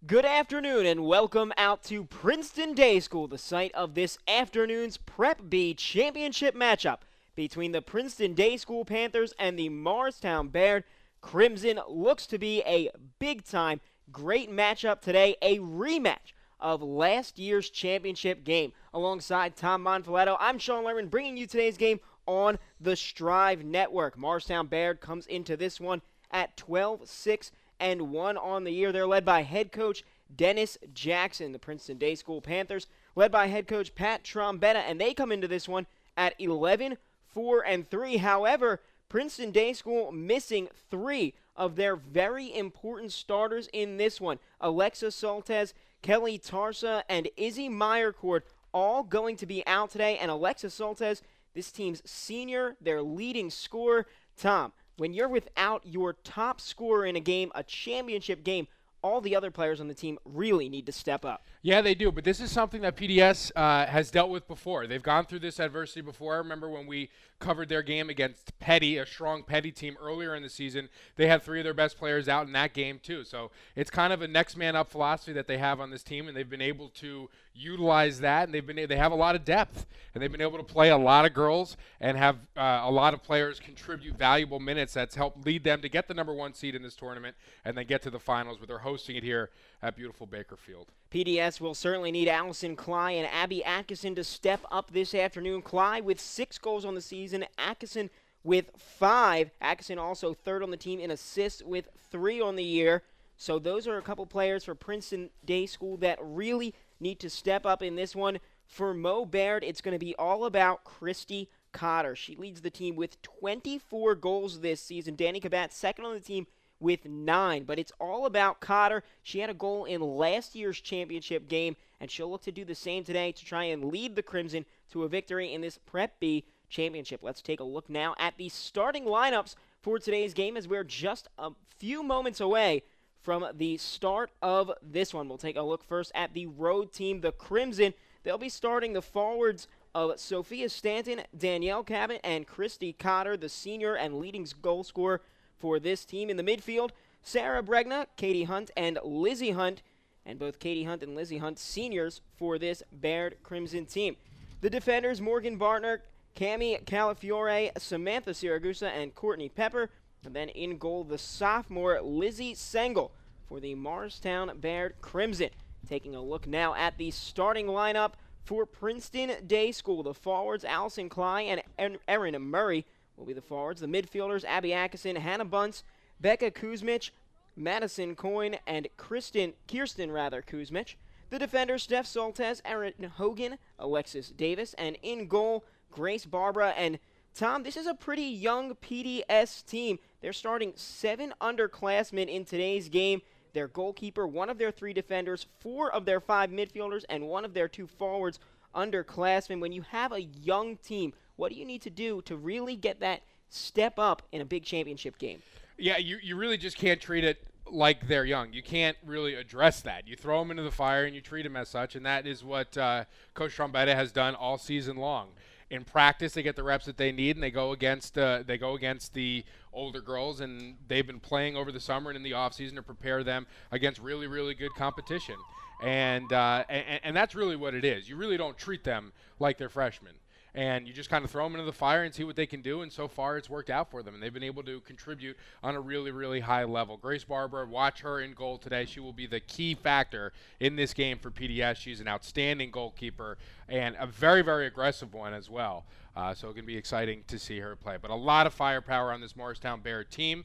Good afternoon and welcome out to Princeton Day School, the site of this afternoon's Prep B championship matchup between the Princeton Day School Panthers and the Morristown-Beard Crimson. Looks to be a big-time, great matchup today, a rematch of last year's championship game. Alongside Tom Monfiletto, I'm Sean Lerman, bringing you today's game on the Strive Network. Morristown-Beard comes into this one at 12-6 and 1 on the year. They're led by head coach Dennis Jackson. The Princeton Day School Panthers led by head coach Pat Trombetta, and they come into this one at 11-4-3. However, Princeton Day School missing 3 of their very important starters in this one. Alexa Soltez, Kelly Tarsa, and Izzy Meyercord all going to be out today. And Alexa Soltez, this team's senior, their leading scorer. Tom, when you're without your top scorer in a game, a championship game, all the other players on the team really need to step up. Yeah, they do, but this is something that PDS has dealt with before. They've gone through this adversity before. I remember when we covered their game against Petty, a strong Petty team earlier in the season. They had 3 of their best players out in that game too. So it's kind of a next man up philosophy that they have on this team, and they've been able to utilize that, and they have a lot of depth, and they've been able to play a lot of girls and have a lot of players contribute valuable minutes that's helped lead them to get the number 1 seed in this tournament and then get to the finals, where they're hosting it here at beautiful Bakerfield. PDS will certainly need Allison Cly and Abby Atkinson to step up this afternoon. Cly with 6 goals on the season, Atkinson with 5. Atkinson also third on the team in assists with 3 on the year. So those are a couple players for Princeton Day School that really need to step up in this one. For Mo Baird, it's going to be all about Christy Cotter. She leads the team with 24 goals this season. Danny Kabat second on the team with 9, but it's all about Cotter. She had a goal in last year's championship game, and she'll look to do the same today to try and lead the Crimson to a victory in this Prep B championship. Let's take a look now at the starting lineups for today's game, as we're just a few moments away from the start of this one. We'll take a look first at the road team, the Crimson. They'll be starting the forwards of Sophia Stanton, Danielle Cabot, and Christy Cotter, the senior and leading goal scorer for this team. In the midfield, Sarah Bregna, Katie Hunt, and Lizzie Hunt, and both Katie Hunt and Lizzie Hunt seniors for this Baird Crimson team. The defenders, Morgan Bartner, Cami Calafiore, Samantha Siragusa, and Courtney Pepper. And then in goal, the sophomore Lizzie Sengel for the Morristown-Beard Crimson. Taking a look now at the starting lineup for Princeton Day School. The forwards, Allison Cly and Erin Murray, will be the forwards. The midfielders, Abby Atkinson, Hannah Bunce, Becca Kuzmich, Madison Coyne, and Kirsten Kuzmich. The defenders, Steph Soltez, Erin Hogan, Alexis Davis, and in goal, Grace Barbara. And Tom, this is a pretty young PDS team. They're starting 7 underclassmen in today's game. Their goalkeeper, 1 of their 3 defenders, 4 of their 5 midfielders, and 1 of their 2 forwards underclassmen. When you have a young team, what do you need to do to really get that step up in a big championship game? Yeah, you really just can't treat it like they're young. You can't really address that. You throw them into the fire and you treat them as such, and that is what Coach Trombetta has done all season long. In practice, they get the reps that they need, and they go against the older girls, and they've been playing over the summer and in the offseason to prepare them against really, really good competition. And that's really what it is. You really don't treat them like they're freshmen. And you just kind of throw them into the fire and see what they can do, and so far it's worked out for them, and they've been able to contribute on a really, really high level. Grace Barbara, watch her in goal today. She will be the key factor in this game for PDS. She's an outstanding goalkeeper and a very, very aggressive one as well. So it's going to be exciting to see her play. But a lot of firepower on this Morristown-Beard team.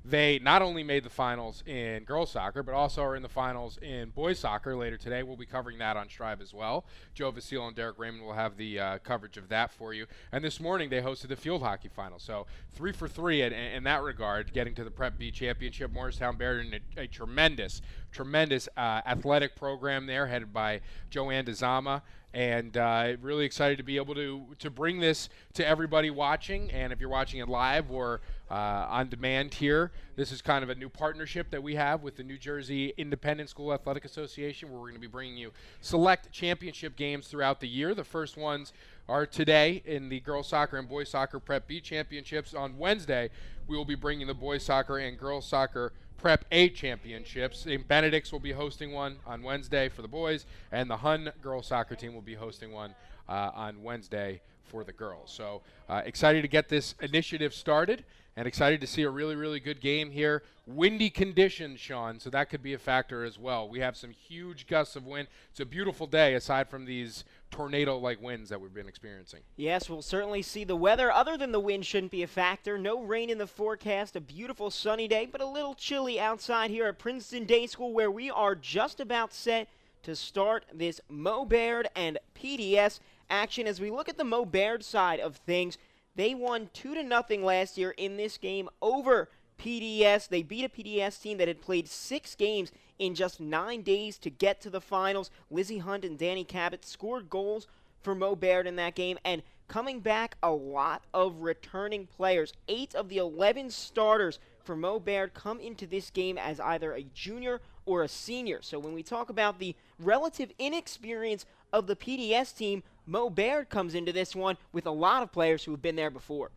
They not only made the finals in girls soccer, but also are in the finals in boys soccer later today. We'll be covering that on Strive as well. Joe Vasile and Derek Raymond will have the coverage of that for you. And this morning they hosted the field hockey final. So 3 for 3 in that regard, getting to the Prep B Championship. Morristown-Beard in a tremendous athletic program there, headed by Joanne DeZama. And really excited to be able to bring this to everybody watching. And if you're watching it live or on demand here, this is kind of a new partnership that we have with the New Jersey Independent School Athletic Association, where we're going to be bringing you select championship games throughout the year. The first ones are today in the girls soccer and boys soccer Prep B championships. On Wednesday, we will be bringing the boys soccer and girls soccer Prep A championships. St. Benedict's will be hosting one on Wednesday for the boys, and the Hun girls soccer team will be hosting one on Wednesday for the girls. So excited to get this initiative started, and excited to see a really, really good game here. Windy conditions, Sean, so that could be a factor as well. We have some huge gusts of wind. It's a beautiful day aside from these tornado-like winds that we've been experiencing. Yes, we'll certainly see the weather. Other than the wind shouldn't be a factor. No rain in the forecast. A beautiful sunny day, but a little chilly outside here at Princeton Day School, where we are just about set to start this Mo-Beard and PDS action. As we look at the Mo-Beard side of things, they won 2-0 last year in this game over PDS. They beat a PDS team that had played 6 games in just 9 days to get to the finals. Lizzie Hunt and Danny Cabot scored goals for Mo-Beard in that game, and coming back, a lot of returning players. 8 of the 11 starters for Mo-Beard come into this game as either a junior or a senior. So when we talk about the relative inexperience of the PDS team, Mo-Beard comes into this one with a lot of players who have been there before.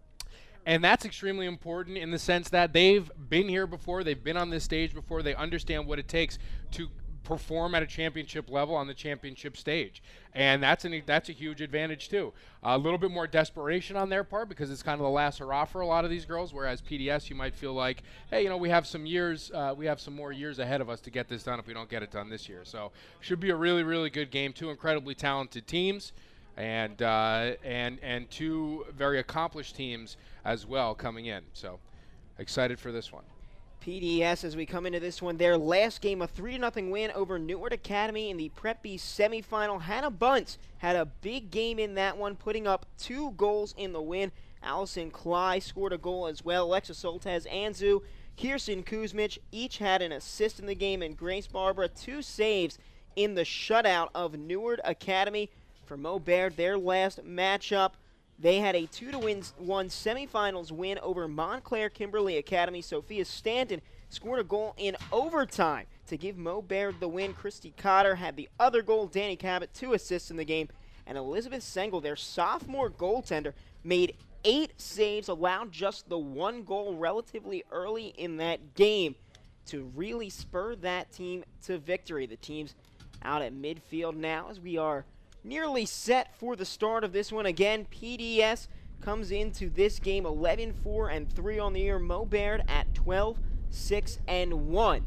And that's extremely important in the sense that they've been here before, they've been on this stage before, they understand what it takes to perform at a championship level on the championship stage. And that's a huge advantage too. A little bit more desperation on their part because it's kind of the last hurrah for a lot of these girls, whereas PDS you might feel like, hey, we have some more years ahead of us to get this done if we don't get it done this year. So should be a really, really good game. 2 incredibly talented teams and 2 very accomplished teams as well coming in. So excited for this one. PDS, as we come into this one, their last game, a 3-0 win over Newark Academy in the Prep B semifinal. Hannah Bunce had a big game in that one, putting up 2 goals in the win. Allison Cly scored a goal as well. Alexa Soltez, Anzu, Kirsten Kuzmich each had an assist in the game, and Grace Barbara 2 saves in the shutout of Newark Academy. For Mo-Beard, their last matchup, they had a 2-1 semifinals win over Montclair Kimberly Academy. Sophia Stanton scored a goal in overtime to give Mo-Beard the win. Christy Cotter had the other goal. Danny Cabot 2 assists in the game. And Elizabeth Sengel, their sophomore goaltender, made 8 saves, allowed just the 1 goal relatively early in that game to really spur that team to victory. The team's out at midfield now as we are nearly set for the start of this one. Again, PDS comes into this game 11-4-3 on the year. Mo-Beard at 12-6-1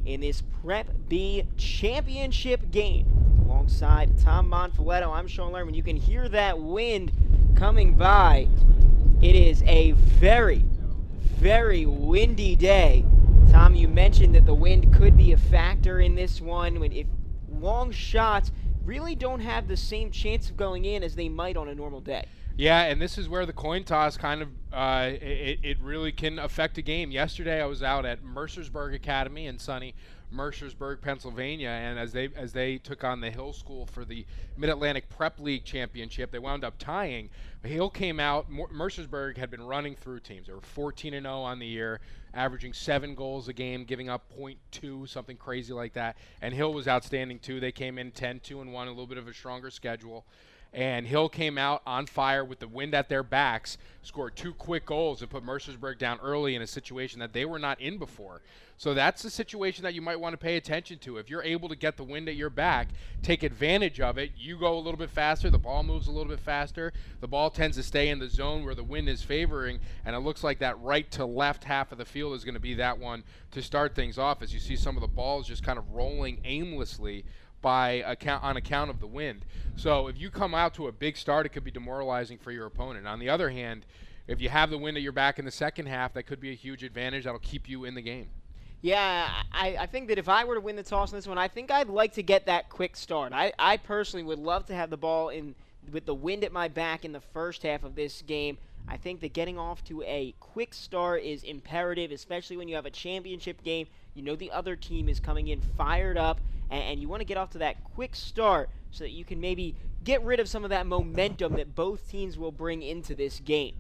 in this Prep B championship game. Alongside Tom Monfiletto, I'm Sean Lerman. You can hear that wind coming by. It is a very, very windy day. Tom, you mentioned that the wind could be a factor in this one. If long shots really don't have the same chance of going in as they might on a normal day. Yeah, and this is where the coin toss kind of it really can affect a game. Yesterday I was out at Mercersburg Academy in sunny Mercersburg, Pennsylvania, and as they took on the Hill School for the Mid-Atlantic Prep League Championship, they wound up tying. Hill came out. Mercersburg had been running through teams. They were 14-0 on the year, averaging 7 goals a game, giving up .2, something crazy like that. And Hill was outstanding too. They came in 10-2-1, a little bit of a stronger schedule. And Hill came out on fire with the wind at their backs, scored 2 quick goals and put Mercersburg down early in a situation that they were not in before. So that's a situation that you might want to pay attention to. If you're able to get the wind at your back, take advantage of it. You go a little bit faster, the ball moves a little bit faster. The ball tends to stay in the zone where the wind is favoring, and it looks like that right to left half of the field is going to be that one to start things off, as you see some of the balls just kind of rolling aimlessly on account of the wind. So if you come out to a big start, it could be demoralizing for your opponent. On the other hand, if you have the wind at your back in the second half, that could be a huge advantage. That'll keep you in the game. Yeah, I think that if I were to win the toss in this one, I think I'd like to get that quick start. I personally would love to have the ball in with the wind at my back in the first half of this game. I think that getting off to a quick start is imperative, especially when you have a championship game. You know the other team is coming in fired up, and you want to get off to that quick start so that you can maybe get rid of some of that momentum that both teams will bring into this game.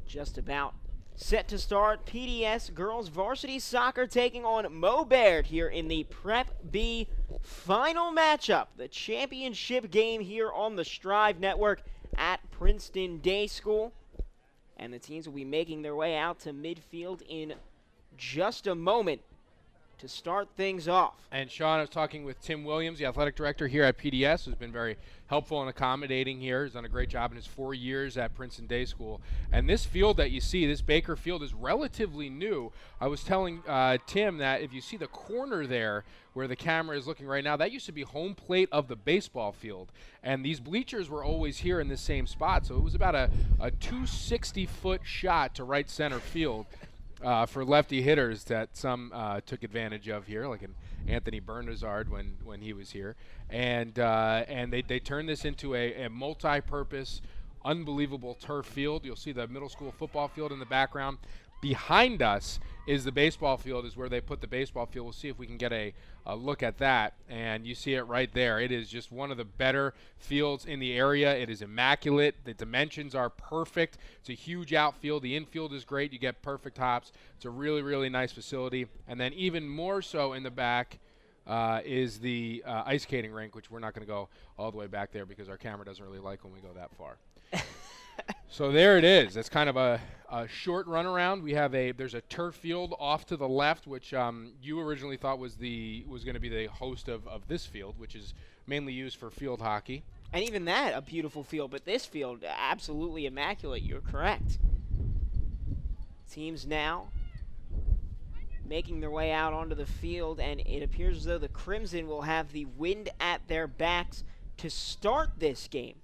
Just about set to start. PDS girls varsity soccer taking on Mo-Beard here in the Prep B final matchup, the championship game here on the Strive Network at Princeton Day School. And the teams will be making their way out to midfield in just a moment to start things off. And Sean, I was talking with Tim Williams, the athletic director here at PDS, who's been very helpful and accommodating here. He's done a great job in his 4 years at Princeton Day School. And this field that you see, this Baker Field, is relatively new. I was telling Tim that if you see the corner there where the camera is looking right now, that used to be home plate of the baseball field. And these bleachers were always here in this same spot. So it was about a 260-foot shot to right center field. For lefty hitters that some took advantage of here, like an Anthony Bernazard when he was here, and they turned this into a multi-purpose, unbelievable turf field. You'll see the middle school football field in the background. Behind us is the baseball field, is where they put the baseball field. We'll see if we can get a look at that, and you see it right there. It is just one of the better fields in the area. It is immaculate. The dimensions are perfect. It's a huge outfield. The infield is great. You get perfect hops. It's a really, really nice facility. And then even more so in the back is the ice skating rink, which we're not going to go all the way back there because our camera doesn't really like when we go that far. So there it is. That's kind of a short runaround. There's a turf field off to the left, which you originally thought was going to be the host of this field, which is mainly used for field hockey. And even that, a beautiful field, but this field, absolutely immaculate. You're correct. Teams now making their way out onto the field, and it appears as though the Crimson will have the wind at their backs to start this game.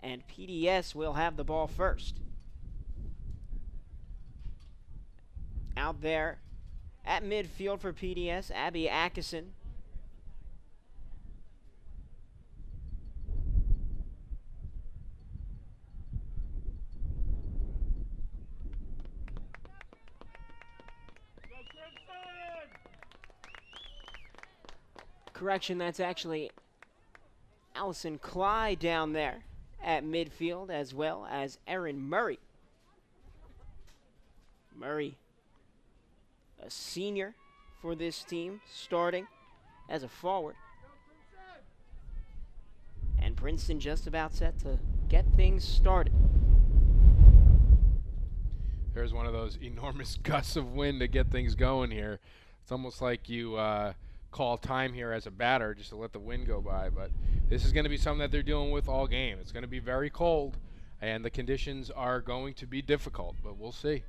And PDS will have the ball first. Out there at midfield for PDS, Abby Atkinson. Correction, that's actually Allison Cly down there at midfield, as well as Erin Murray. Murray, a senior for this team, starting as a forward. And Princeton just about set to get things started. There's one of those enormous gusts of wind to get things going here. It's almost like you call time here as a batter just to let the wind go by, but this is going to be something that they're dealing with all game. It's going to be very cold, and the conditions are going to be difficult, but we'll see.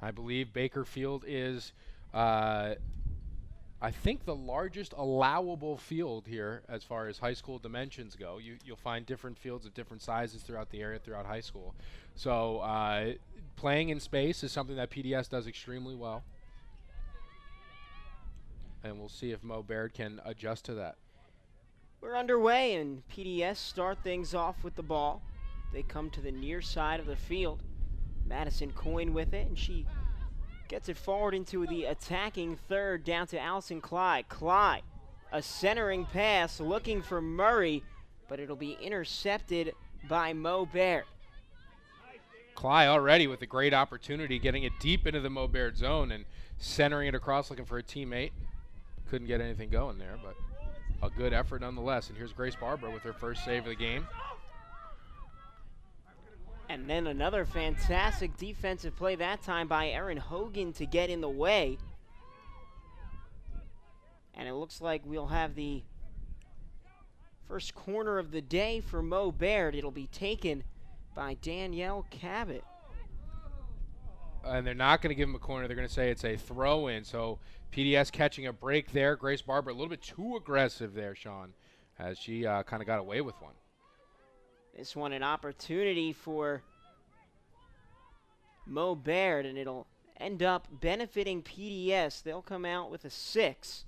I believe Baker Field is, I think, the largest allowable field here as far as high school dimensions go. You'll find different fields of different sizes throughout the area, throughout high school. So playing in space is something that PDS does extremely well. And we'll see if Mo Baird can adjust to that. We're underway, and PDS start things off with the ball. They come to the near side of the field. Madison Coyne with it, and she gets it forward into the attacking third down to Allison Cly. Cly, a centering pass looking for Murray, but it'll be intercepted by Mo Baird. Cly already with a great opportunity, getting it deep into the Mo Baird zone and centering it across looking for a teammate. Couldn't get anything going there, but a good effort nonetheless. And here's Grace Barber with her first save of the game. And then another fantastic defensive play, that time by Erin Hogan to get in the way. And it looks like we'll have the first corner of the day for Mo Baird. It'll be taken by Danielle Cabot. And they're not going to give him a corner. They're going to say it's a throw-in. So PDS catching a break there. Grace Barber a little bit too aggressive there, Sean, as she kind of got away with one. This one an opportunity for Mo Baird, and it'll end up benefiting PDS. They'll come out with a 6.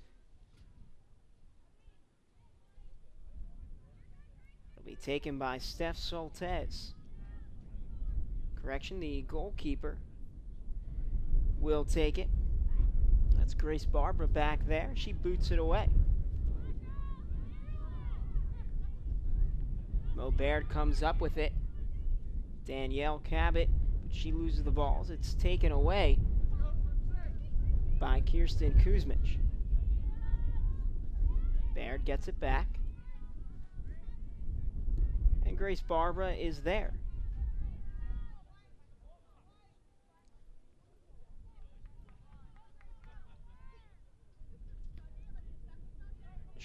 It'll be taken by Steph Soltez. Correction, the goalkeeper will take it. That's Grace Barber back there. She boots it away. Mo Baird comes up with it. Danielle Cabot, but she loses the balls. It's taken away by Kirsten Kuzmich. Baird gets it back. And Grace Barber is there.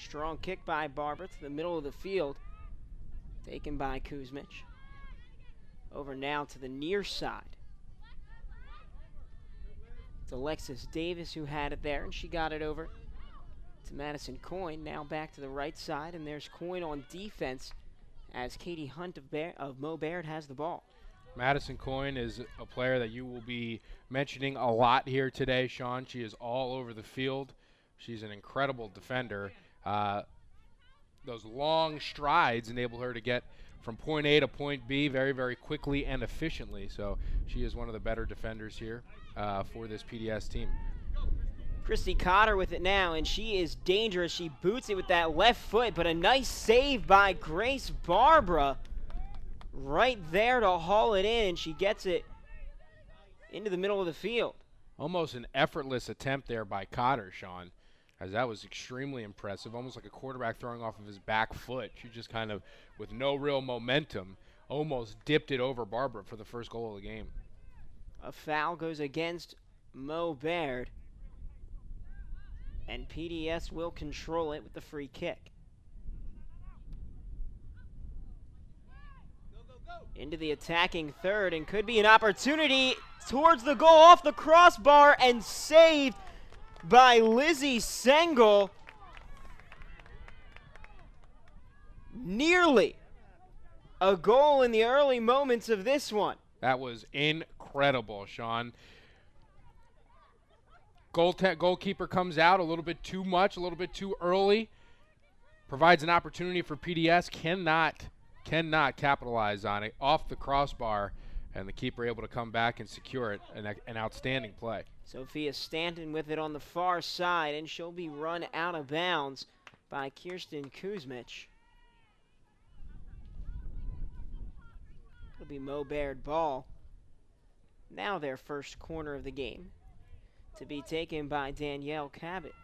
Strong kick by Barber to the middle of the field. Taken by Kuzmic. Over now to the near side. It's Alexis Davis who had it there, and she got it over to Madison Coyne. Now back to the right side, and there's Coyne on defense as Katie Hunt of Mo Baird has the ball. Madison Coyne is a player that you will be mentioning a lot here today, Sean. She is all over the field. She's an incredible defender. Those long strides enable her to get from point A to point B very, very quickly and efficiently. So she is one of the better defenders here for this PDS team. Christy Cotter with it now, and she is dangerous. She boots it with that left foot, but a nice save by Grace Barbara right there to haul it in, and she gets it into the middle of the field. Almost an effortless attempt there by Cotter, Sean, as that was extremely impressive, almost like a quarterback throwing off of his back foot. She just kind of, with no real momentum, almost dipped it over Barbara for the first goal of the game. A foul goes against Mo Baird, and PDS will control it with the free kick. Into the attacking third, and could be an opportunity towards the goal, off the crossbar, and saved by Lizzie Sengel. Nearly a goal in the early moments of this one. That was incredible, Sean. Goalkeeper comes out a little bit too much, a little bit too early. Provides an opportunity for PDS. Cannot capitalize on it. Off the crossbar, and the keeper able to come back and secure it. An outstanding play. Sophia Stanton with it on the far side, and she'll be run out of bounds by Kirsten Kuzmic. It'll be Mo Baird ball. Now their first corner of the game, to be taken by Danielle Cabot.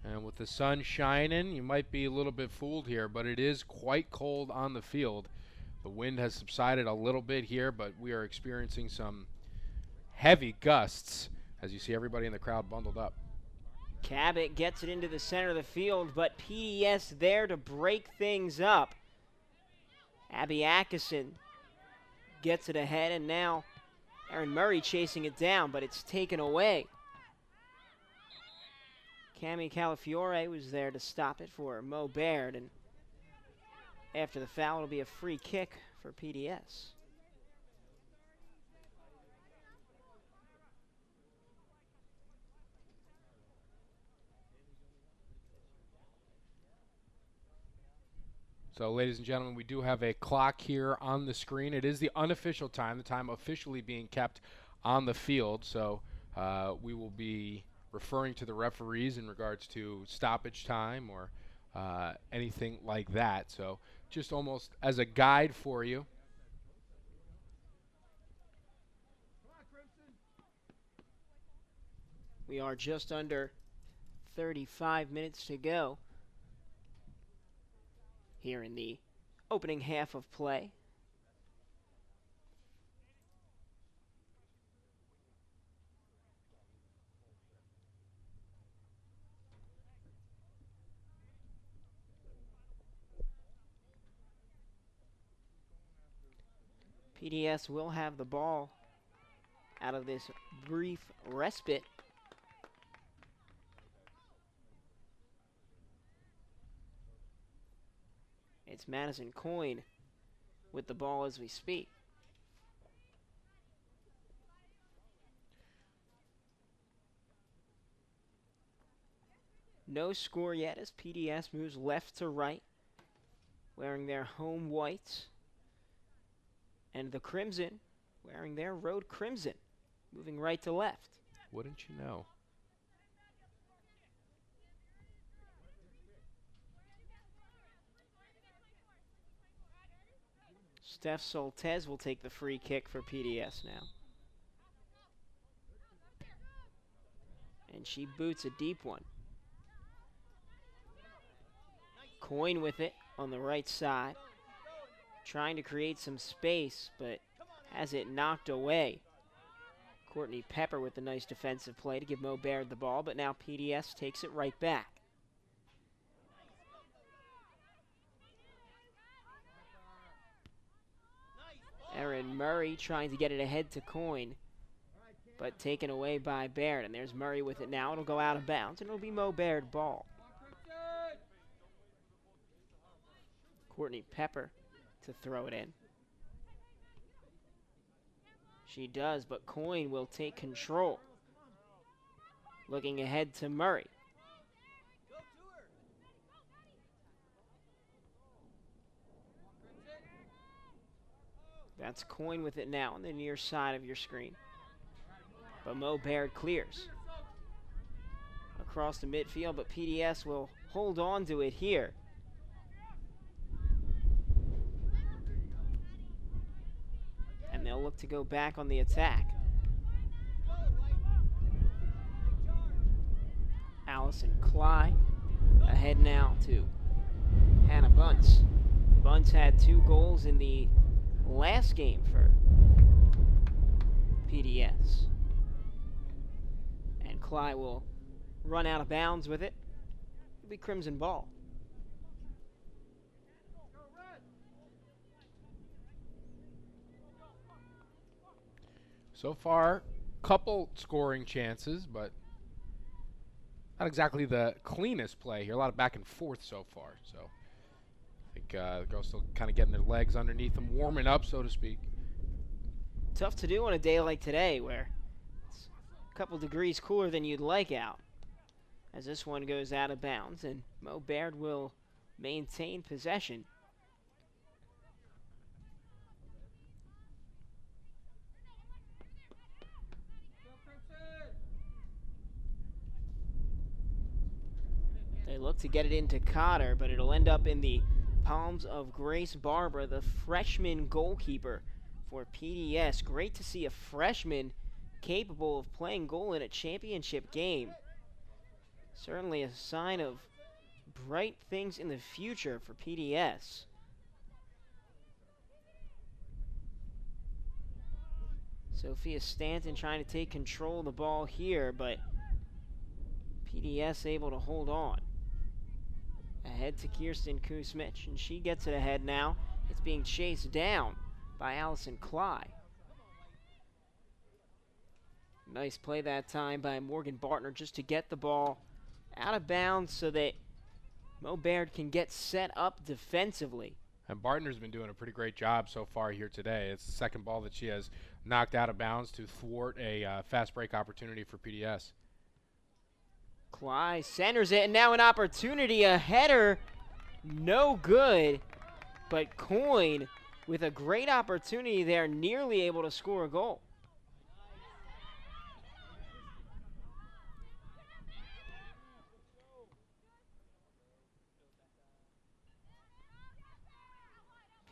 And with the sun shining, you might be a little bit fooled here, but it is quite cold on the field. The wind has subsided a little bit here, but we are experiencing some heavy gusts as you see everybody in the crowd bundled up. Cabot gets it into the center of the field, but PDS there to break things up. Abby Atkinson gets it ahead, and now Erin Murray chasing it down, but it's taken away. Cami Calafiore was there to stop it for Mo Baird, and after the foul, it'll be a free kick for PDS. So, ladies and gentlemen, we do have a clock here on the screen. It is the unofficial time, the time officially being kept on the field. So we will be referring to the referees in regards to stoppage time or anything like that. So just almost as a guide for you. We are just under 35 minutes to go here in the opening half of play. PDS will have the ball out of this brief respite. It's Madison Coyne with the ball as we speak. No score yet as PDS moves left to right, wearing their home whites. And the Crimson wearing their road crimson, moving right to left. Wouldn't you know? Steph Soltez will take the free kick for PDS now. And she boots a deep one. Coyne with it on the right side. Trying to create some space, but has it knocked away. Courtney Pepper with the nice defensive play to give Mo Baird the ball, but now PDS takes it right back. Erin Murray trying to get it ahead to Coyne, but taken away by Baird. And there's Murray with it now. It'll go out of bounds, and it'll be Mo Baird ball. Courtney Pepper to throw it in. She does, but Coyne will take control. Looking ahead to Murray. That's Coyne with it now on the near side of your screen. But Mo Baird clears. Across the midfield, but PDS will hold on to it here. And they'll look to go back on the attack. Allison Cly ahead now to Hannah Bunce. Bunce had 2 goals in the last game for PDS. And Cly will run out of bounds with it. It'll be Crimson ball. So far, couple scoring chances, but not exactly the cleanest play here. A lot of back and forth so far. So I think the girls still kind of getting their legs underneath them, warming up, so to speak. Tough to do on a day like today where it's a couple degrees cooler than you'd like out. As this one goes out of bounds, and Mo Baird will maintain possession. They look to get it into Cotter, but it'll end up in the palms of Grace Barbara, the freshman goalkeeper for PDS. Great to see a freshman capable of playing goal in a championship game. Certainly a sign of bright things in the future for PDS. Sophia Stanton trying to take control of the ball here, but PDS able to hold on. Ahead to Kirsten Kusmich, and she gets it ahead now. It's being chased down by Allison Cly. Nice play that time by Morgan Bartner just to get the ball out of bounds so that Mo Baird can get set up defensively. And Bartner's been doing a pretty great job so far here today. It's the second ball that she has knocked out of bounds to thwart a fast break opportunity for PDS. Cly centers it, and now an opportunity, a header, no good. But Coyne with a great opportunity there, nearly able to score a goal.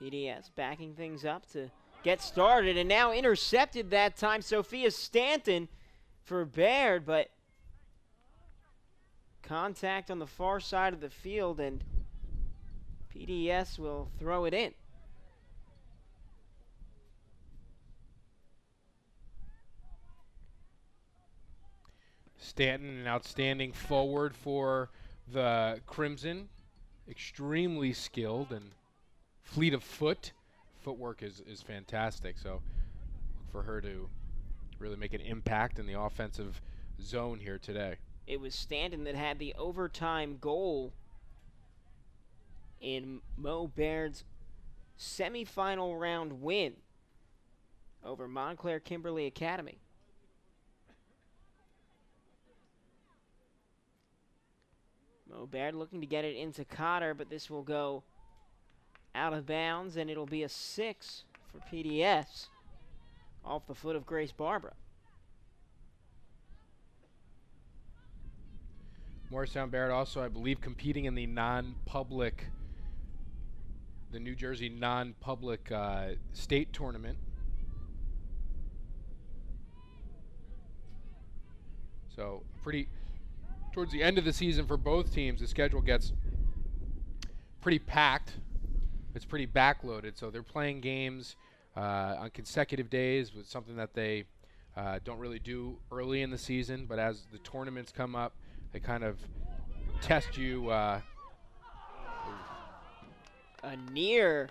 PDS backing things up to get started, and now intercepted that time. Sophia Stanton for Baird, but contact on the far side of the field, and PDS will throw it in. Stanton, an outstanding forward for the Crimson. Extremely skilled and fleet of foot. Footwork is fantastic, so look for her to really make an impact in the offensive zone here today. It was Stanton that had the overtime goal in Mo Baird's semifinal round win over Montclair Kimberly Academy. Mo Baird looking to get it into Cotter, but this will go out of bounds, and it'll be a 6 for PDS off the foot of Grace Barbara. Morristown-Beard also, I believe, competing in the non-public, the New Jersey non-public state tournament. So pretty, towards the end of the season for both teams, the schedule gets pretty packed. It's pretty backloaded, so they're playing games on consecutive days, with something that they don't really do early in the season. But as the tournaments come up, they kind of test you. A near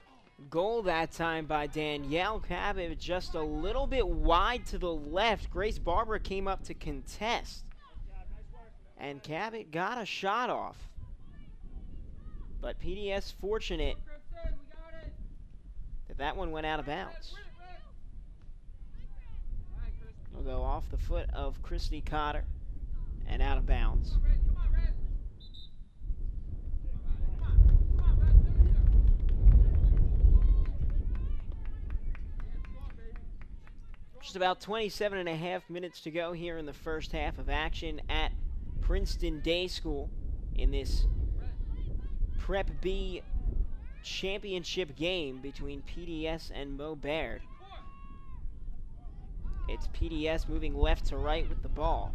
goal that time by Danielle Cabot, just a little bit wide to the left. Grace Barbara came up to contest, and Cabot got a shot off. But PDS fortunate that that one went out of bounds. It'll go off the foot of Christy Cotter and out of bounds. Just about 27.5 minutes to go here in the first half of action at Princeton Day School in this Prep B championship game between PDS and Morristown-Beard. It's PDS moving left to right with the ball.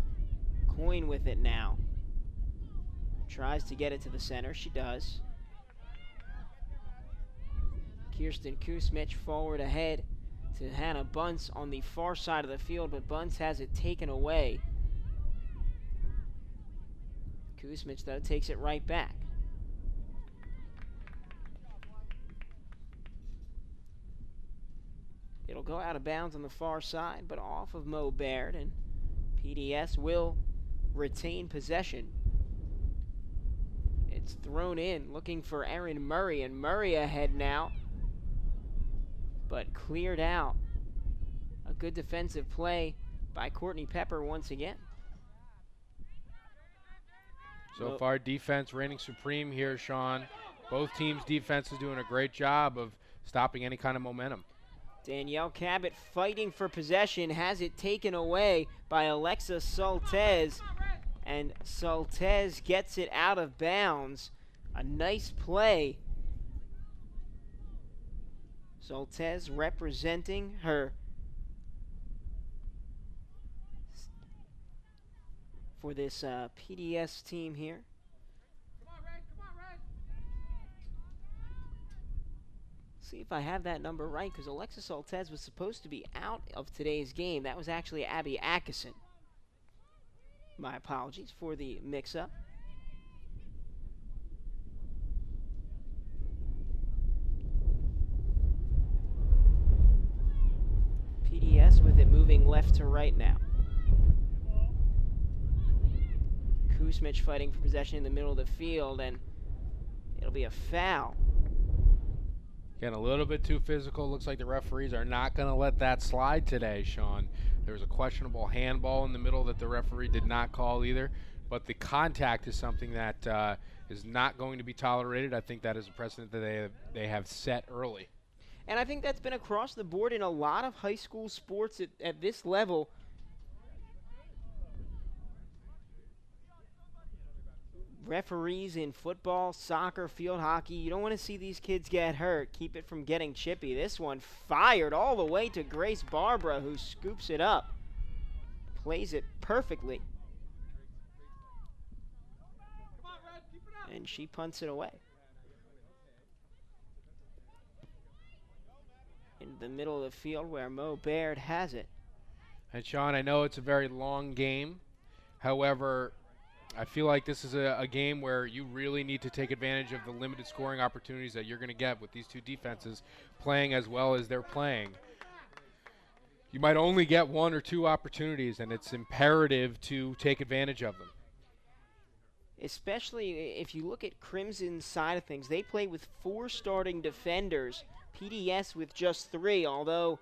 Coyne with it now. Tries to get it to the center. She does. Kirsten Kusmich forward ahead to Hannah Bunce on the far side of the field, but Bunce has it taken away. Kusmich, though, takes it right back. It'll go out of bounds on the far side, but off of Morristown-Beard, and PDS will retain possession. It's thrown in, looking for Erin Murray, and Murray ahead now, but cleared out. A good defensive play by Courtney Pepper once again. So far, defense reigning supreme here, Sean. Both teams' defense is doing a great job of stopping any kind of momentum. Danielle Cabot fighting for possession, has it taken away by Alexa Soltez, and Soltez gets it out of bounds. A nice play. Soltez representing her for this PDS team here. See if I have that number right, because Alexa Soltez was supposed to be out of today's game. That was actually Abby Atkinson. My apologies for the mix-up. PDS with it moving left to right now. Kusmich fighting for possession in the middle of the field, and it'll be a foul. Getting a little bit too physical. Looks like the referees are not going to let that slide today, Sean. There was a questionable handball in the middle that the referee did not call either. But the contact is something that is not going to be tolerated. I think that is a precedent that they have set early. And I think that's been across the board in a lot of high school sports at this level. Referees in football, soccer, field hockey, you don't want to see these kids get hurt. Keep it from getting chippy. This one fired all the way to Grace Barbara, who scoops it up. Plays it perfectly. And she punts it away. In the middle of the field where Morristown-Beard has it. And Sean, I know it's a very long game. However, I feel like this is a game where you really need to take advantage of the limited scoring opportunities that you're going to get with these two defenses playing as well as they're playing. You might only get one or two opportunities, and it's imperative to take advantage of them. Especially if you look at Crimson's side of things, they play with 4 starting defenders, PDS with just 3, although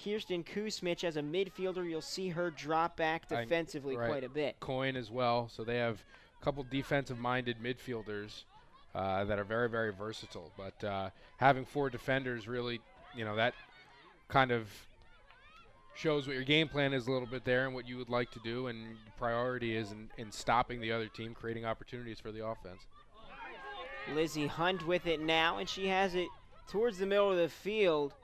Kirsten Kusmich as a midfielder, you'll see her drop back defensively quite a bit. Coyne as well, so they have a couple defensive-minded midfielders that are very, very versatile. But having 4 defenders really, that kind of shows what your game plan is a little bit there and what you would like to do, and priority is in stopping the other team, creating opportunities for the offense. Lizzie Hunt with it now, and she has it towards the middle of the field.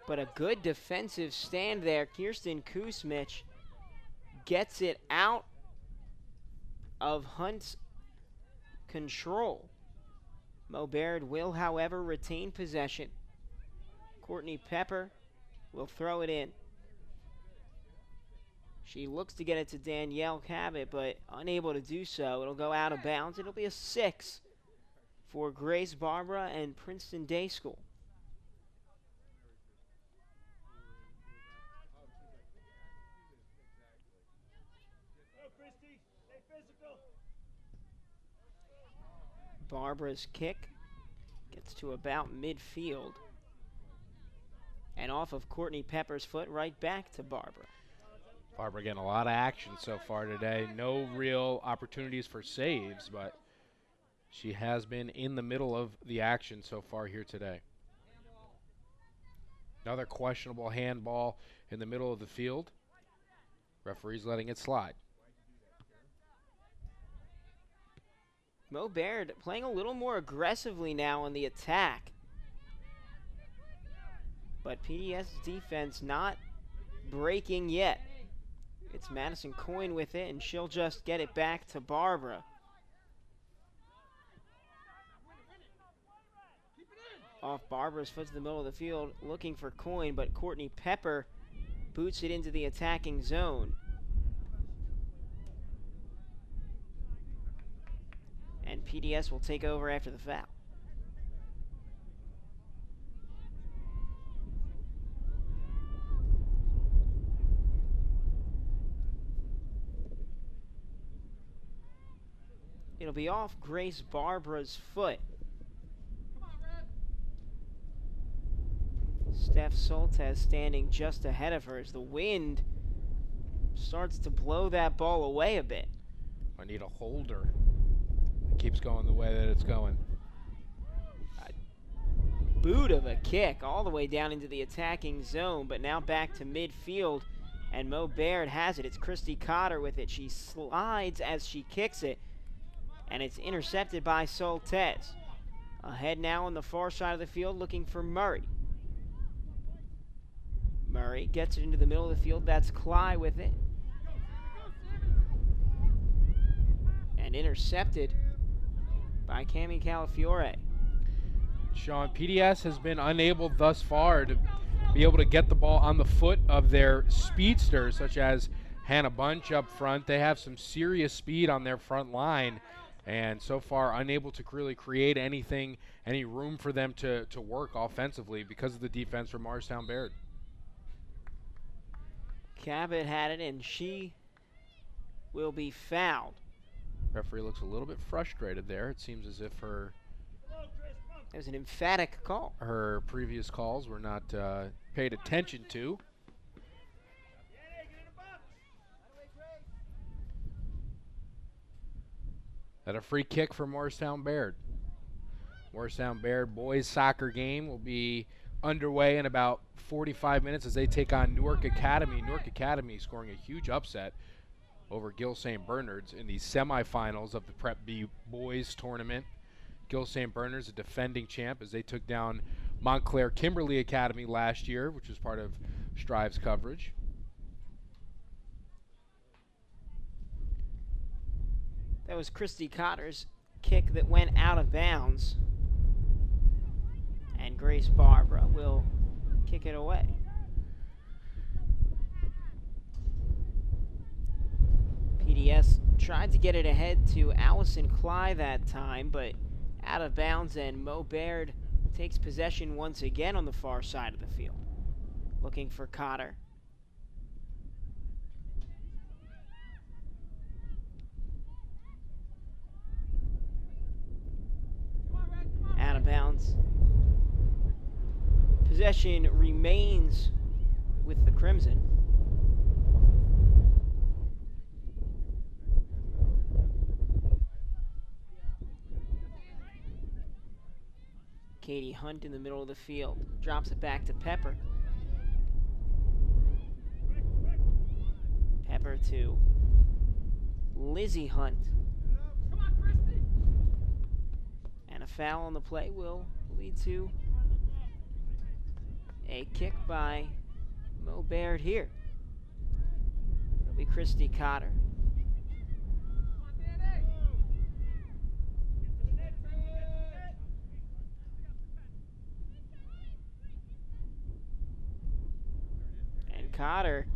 But a good defensive stand there. Kirsten Kusmich gets it out of Hunt's control. Morristown-Beard will, however, retain possession. Courtney Pepper will throw it in. She looks to get it to Danielle Cabot, but unable to do so. It'll go out of bounds. It'll be a 6 for Grace Barbara and Princeton Day School. Barbara's kick gets to about midfield. And off of Courtney Pepper's foot, right back to Barbara. Barbara getting a lot of action so far today. No real opportunities for saves, but she has been in the middle of the action so far here today. Another questionable handball in the middle of the field. Referee's letting it slide. Mo Baird playing a little more aggressively now on the attack. But PDS's defense not breaking yet. It's Madison Coyne with it, and she'll just get it back to Barbara. Off Barbara's foot to the middle of the field, looking for Coyne, but Courtney Pepper boots it into the attacking zone. And PDS will take over after the foul. It'll be off Grace Barbara's foot. Steph Soltez standing just ahead of her as the wind starts to blow that ball away a bit. I need a holder. It keeps going the way that it's going. A boot of a kick all the way down into the attacking zone, but now back to midfield, and Mo Baird has it. It's Christy Cotter with it. She slides as she kicks it, and it's intercepted by Soltez. Ahead now on the far side of the field looking for Murray. Murray gets it into the middle of the field. That's Cly with it. And intercepted by Cami Calafiore. Sean, PDS has been unable thus far to be able to get the ball on the foot of their speedsters, such as Hannah Bunch up front. They have some serious speed on their front line, and so far unable to really create anything, any room for them to work offensively because of the defense from Morristown-Beard. Cabot had it, and she will be fouled. Referee looks a little bit frustrated there. It seems as if It was an emphatic call. Her previous calls were not paid attention to. At a free kick for Morristown-Beard. Morristown-Beard boys soccer game will be underway in about 45 minutes as they take on Newark Academy. Newark Academy scoring a huge upset over Gill St. Bernard's in the semifinals of the Prep B boys tournament. Gill St. Bernard's a defending champ as they took down Montclair Kimberly Academy last year, which was part of Strive's coverage. That was Christy Cotter's kick that went out of bounds. And Grace Barbara will kick it away. PDS tried to get it ahead to Allison Cly that time, but out of bounds, and Mo Baird takes possession once again on the far side of the field. Looking for Cotter. Out of bounds. Possession remains with the Crimson. Katie Hunt in the middle of the field. Drops it back to Pepper. Pepper to Lizzie Hunt. And a foul on the play will lead to a kick by Mo Baird here. It'll be Christy Cotter. And Cotter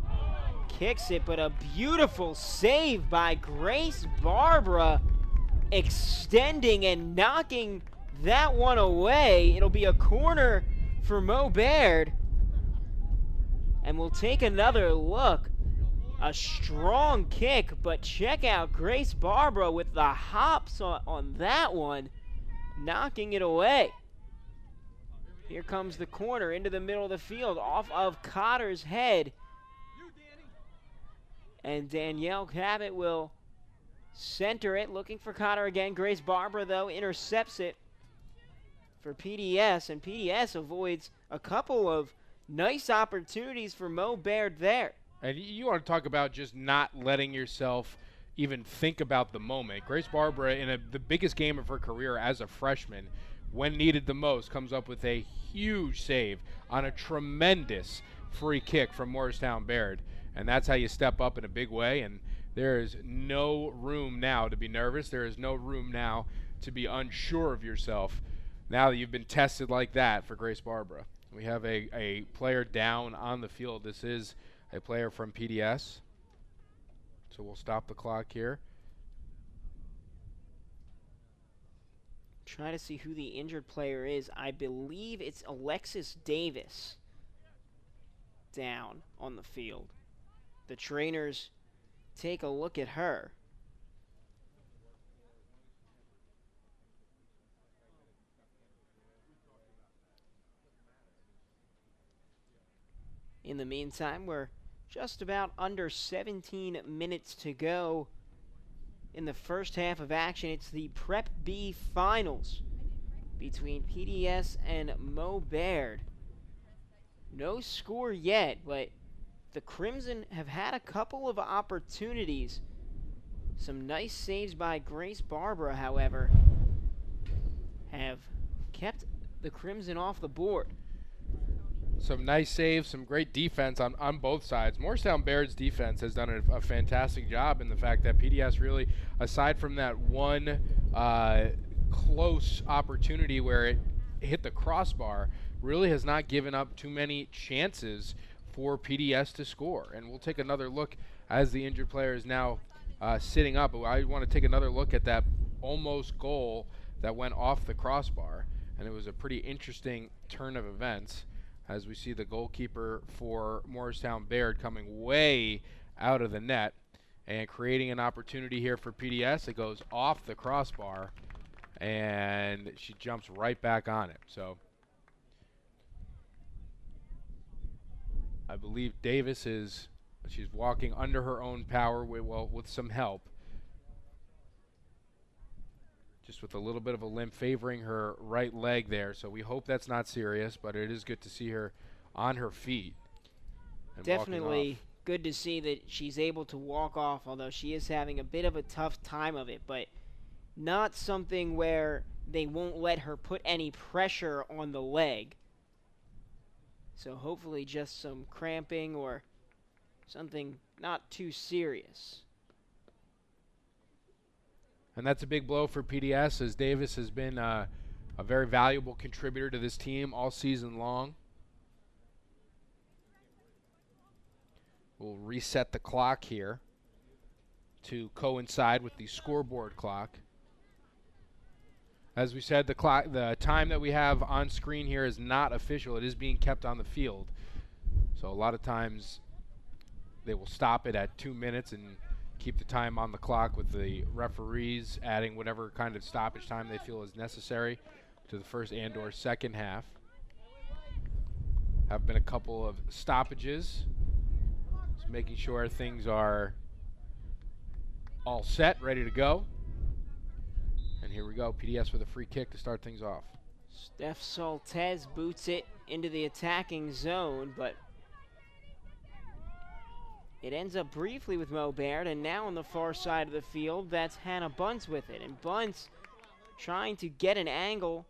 kicks it, but a beautiful save by Grace Barbara, extending and knocking that one away. It'll be a corner for Mo Baird. And we'll take another look. A strong kick, but check out Grace Barbara with the hops on that one, knocking it away. Here comes the corner into the middle of the field, off of Cotter's head. And Danielle Cabot will center it, looking for Cotter again. Grace Barbara, though, intercepts it for PDS, and PDS avoids a couple of nice opportunities for Mo Baird there. And you want to talk about just not letting yourself even think about the moment. Grace Barbara, in the biggest game of her career as a freshman, when needed the most, comes up with a huge save on a tremendous free kick from Morristown-Beard. And that's how you step up in a big way. And there is no room now to be nervous. There is no room now to be unsure of yourself now that you've been tested like that for Grace Barbara. We have a player down on the field. This is a player from PDS. So we'll stop the clock here. Try to see who the injured player is. I believe it's Alexis Davis down on the field. The trainers take a look at her. In the meantime, we're just about under 17 minutes to go in the first half of action. It's the Prep B finals between PDS and Mo Baird. No score yet, but the Crimson have had a couple of opportunities. Some nice saves by Grace Barbara, however, have kept the Crimson off the board. Some nice saves, some great defense on both sides. Morristown-Baird's defense has done a fantastic job in the fact that PDS really, aside from that one close opportunity where it hit the crossbar, really has not given up too many chances for PDS to score. And we'll take another look as the injured player is now sitting up. I want to take another look at that almost goal that went off the crossbar. And it was a pretty interesting turn of events, as we see the goalkeeper for Morristown-Beard coming way out of the net and creating an opportunity here for PDS. It goes off the crossbar, and she jumps right back on it. So I believe Davis she's walking under her own power with some help. Just with a little bit of a limp favoring her right leg there. So we hope that's not serious, but it is good to see her on her feet. Definitely good to see that she's able to walk off, although she is having a bit of a tough time of it, but not something where they won't let her put any pressure on the leg. So hopefully just some cramping or something not too serious. And that's a big blow for PDS, as Davis has been a very valuable contributor to this team all season long. We'll reset the clock here to coincide with the scoreboard clock. As we said, the time that we have on screen here is not official. It is being kept on the field. So a lot of times they will stop it at 2 minutes and keep the time on the clock, with the referees adding whatever kind of stoppage time they feel is necessary to the first and or second half. Have been a couple of stoppages, just making sure things are all set, ready to go. And here we go, PDS with a free kick to start things off. Steph Soltez boots it into the attacking zone, but it ends up briefly with Mo Baird, and now on the far side of the field, that's Hannah Bunce with it. And Bunce trying to get an angle.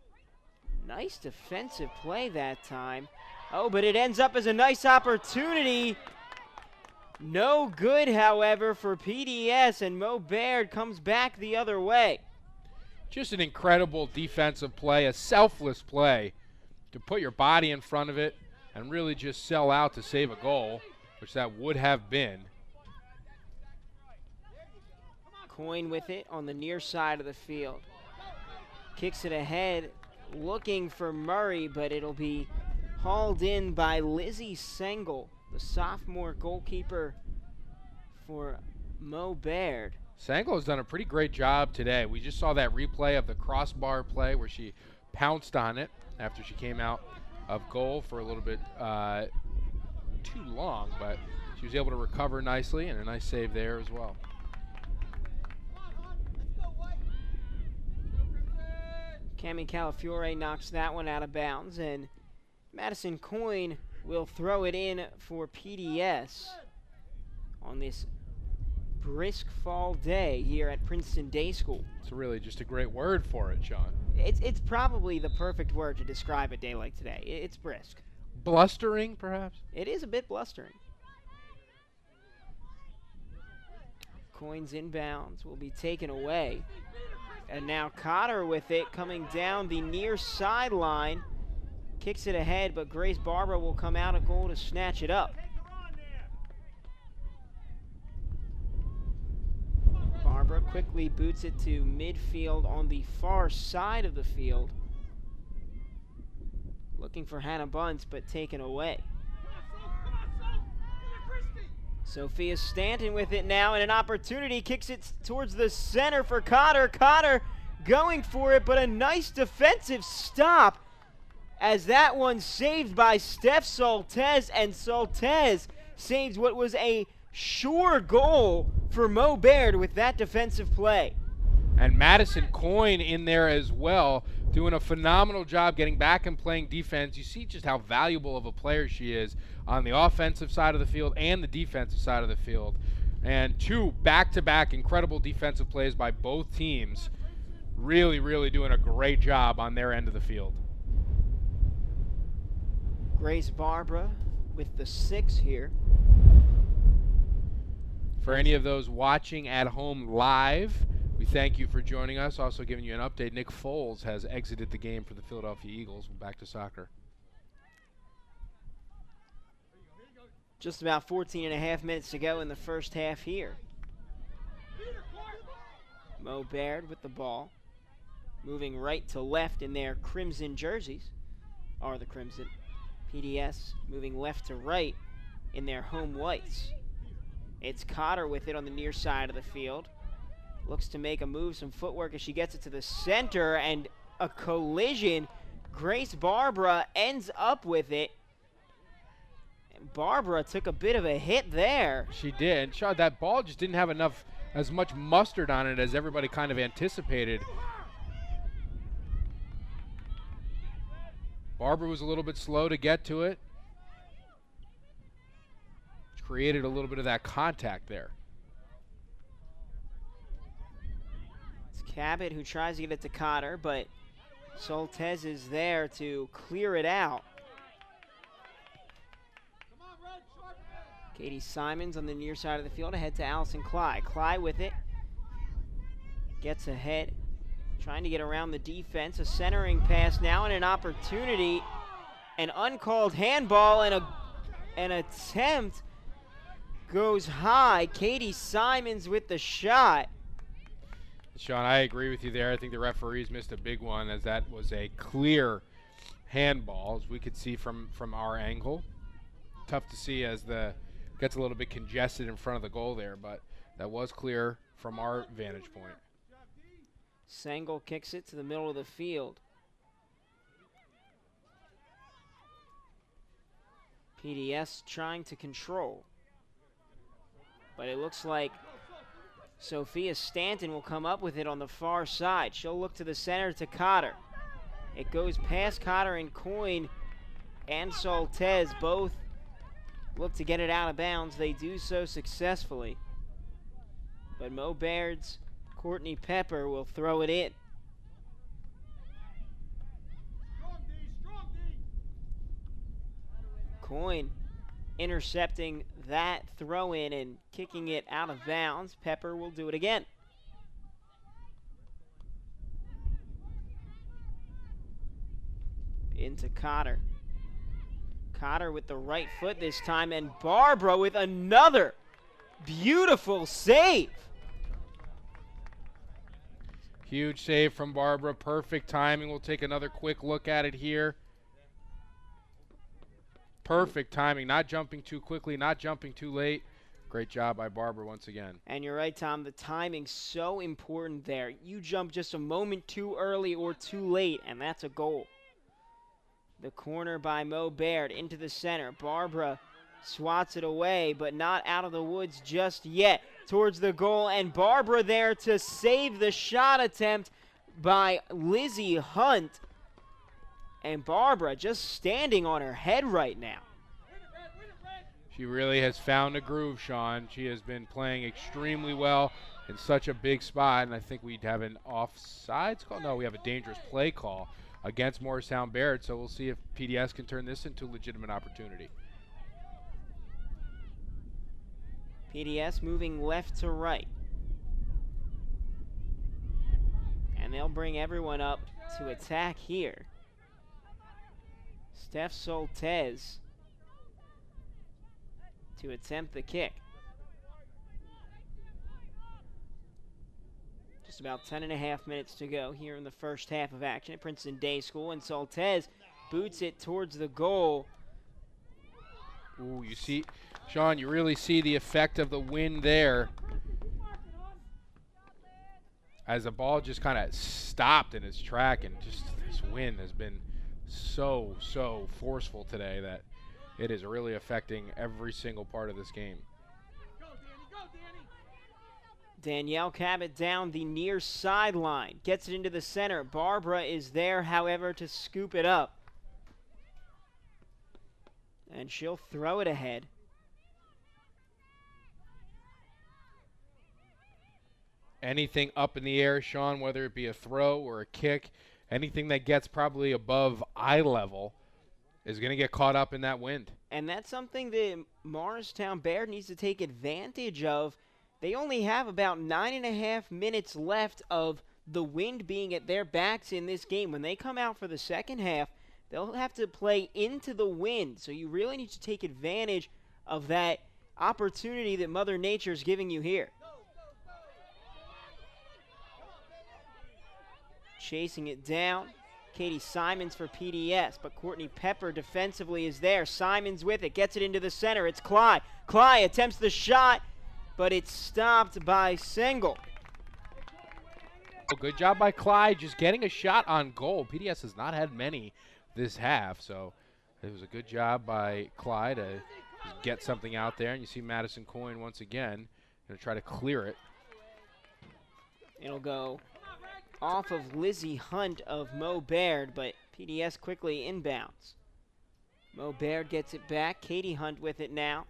Nice defensive play that time. Oh, but it ends up as a nice opportunity. No good, however, for PDS, and Mo Baird comes back the other way. Just an incredible defensive play, a selfless play to put your body in front of it and really just sell out to save a goal, which that would have been. Coyne with it on the near side of the field. Kicks it ahead, looking for Murray, but it'll be hauled in by Lizzie Sengel, the sophomore goalkeeper for Mo Baird. Sango has done a pretty great job today. We just saw that replay of the crossbar play where she pounced on it after she came out of goal for a little bit too long, but she was able to recover nicely, and a nice save there as well. Cami Calafiore knocks that one out of bounds, and Madison Coyne will throw it in for PDS on this brisk fall day here at Princeton Day School. It's really just a great word for it, Sean. It's probably the perfect word to describe a day like today. It's brisk. Blustering, perhaps? It is a bit blustering. Coyne's inbounds will be taken away. And now Cotter with it coming down the near sideline. Kicks it ahead, but Grace Barbara will come out of goal to snatch it up. Barbara quickly boots it to midfield on the far side of the field. Looking for Hannah Bunce, but taken away. Sophia Stanton with it now, and an opportunity, kicks it towards the center for Cotter. Cotter going for it, but a nice defensive stop as that one saved by Steph Soltez, and Soltez saves what was a sure goal for Mo Baird with that defensive play. And Madison Coyne in there as well, doing a phenomenal job getting back and playing defense. You see just how valuable of a player she is on the offensive side of the field and the defensive side of the field. And two back-to-back incredible defensive plays by both teams. Really, really doing a great job on their end of the field. Grace Barbara with the 6 here. For any of those watching at home live, we thank you for joining us. Also giving you an update, Nick Foles has exited the game for the Philadelphia Eagles. Back to soccer. Just about 14 and a half minutes to go in the first half here. Mo Baird with the ball. Moving right to left in their crimson jerseys are the Crimson. PDS moving left to right in their home whites. It's Cotter with it on the near side of the field. Looks to make a move, some footwork as she gets it to the center, and a collision. Grace Barbara ends up with it. And Barbara took a bit of a hit there. She did. Sean, that ball just didn't have as much mustard on it as everybody kind of anticipated. Barbara was a little bit slow to get to it. Created a little bit of that contact there. It's Cabot who tries to get it to Cotter, but Soltez is there to clear it out. Katie Simons on the near side of the field ahead to Allison Cly. Cly with it. Gets ahead. Trying to get around the defense. A centering pass now and an opportunity. An uncalled handball and an attempt goes high. Katie Simons with the shot. Sean, I agree with you there. I think the referees missed a big one, as that was a clear handball, as we could see from our angle. Tough to see as the gets a little bit congested in front of the goal there, but that was clear from our vantage point. Sengel kicks it to the middle of the field. PDS trying to control. But it looks like Sophia Stanton will come up with it on the far side. She'll look to the center to Cotter. It goes past Cotter, and Coyne and Soltez both look to get it out of bounds. They do so successfully. But Mo Baird's Courtney Pepper will throw it in. Coyne intercepting that throw in and kicking it out of bounds. Pepper will do it again. Into Cotter. Cotter with the right foot this time, and Barbara with another beautiful save. Huge save from Barbara. Perfect timing. We'll take another quick look at it here. Perfect timing. Not jumping too quickly, not jumping too late. Great job by Barbara once again. And you're right, Tom. The timing's so important there. You jump just a moment too early or too late, and that's a goal. The corner by Mo Baird into the center. Barbara swats it away, but not out of the woods just yet. Towards the goal, and Barbara there to save the shot attempt by Lizzie Hunt. And Barbara just standing on her head right now. She really has found a groove, Sean. She has been playing extremely well in such a big spot, and I think we'd have an offsides call. No, we have a dangerous play call against Morristown-Beard, so we'll see if PDS can turn this into a legitimate opportunity. PDS moving left to right. And they'll bring everyone up to attack here. Steph Soltez to attempt the kick. Just about 10.5 minutes to go here in the first half of action at Princeton Day School, and Soltez boots it towards the goal. Ooh, you see, Sean, you really see the effect of the wind there as the ball just kind of stopped in its track, and just this wind has been so forceful today that it is really affecting every single part of this game. Danielle Cabot down the near sideline. Gets it into the center. Barbara is there, however, to scoop it up. And she'll throw it ahead. Anything up in the air, Sean, whether it be a throw or a kick, anything that gets probably above eye level is going to get caught up in that wind. And that's something that Morristown-Beard needs to take advantage of. They only have about 9.5 minutes left of the wind being at their backs in this game. When they come out for the second half, they'll have to play into the wind. So you really need to take advantage of that opportunity that Mother Nature is giving you here. Chasing it down. Katie Simons for PDS, but Courtney Pepper defensively is there. Simons with it, gets it into the center. It's Cly. Cly attempts the shot, but it's stopped by Sengel. Well, good job by Clyde, just getting a shot on goal. PDS has not had many this half, so it was a good job by Clyde to get something out there. And you see Madison Coyne once again going to try to clear it. It'll go off of Lizzie Hunt of Mo Baird, but PDS quickly inbounds. Mo Baird gets it back. Katie Hunt with it now.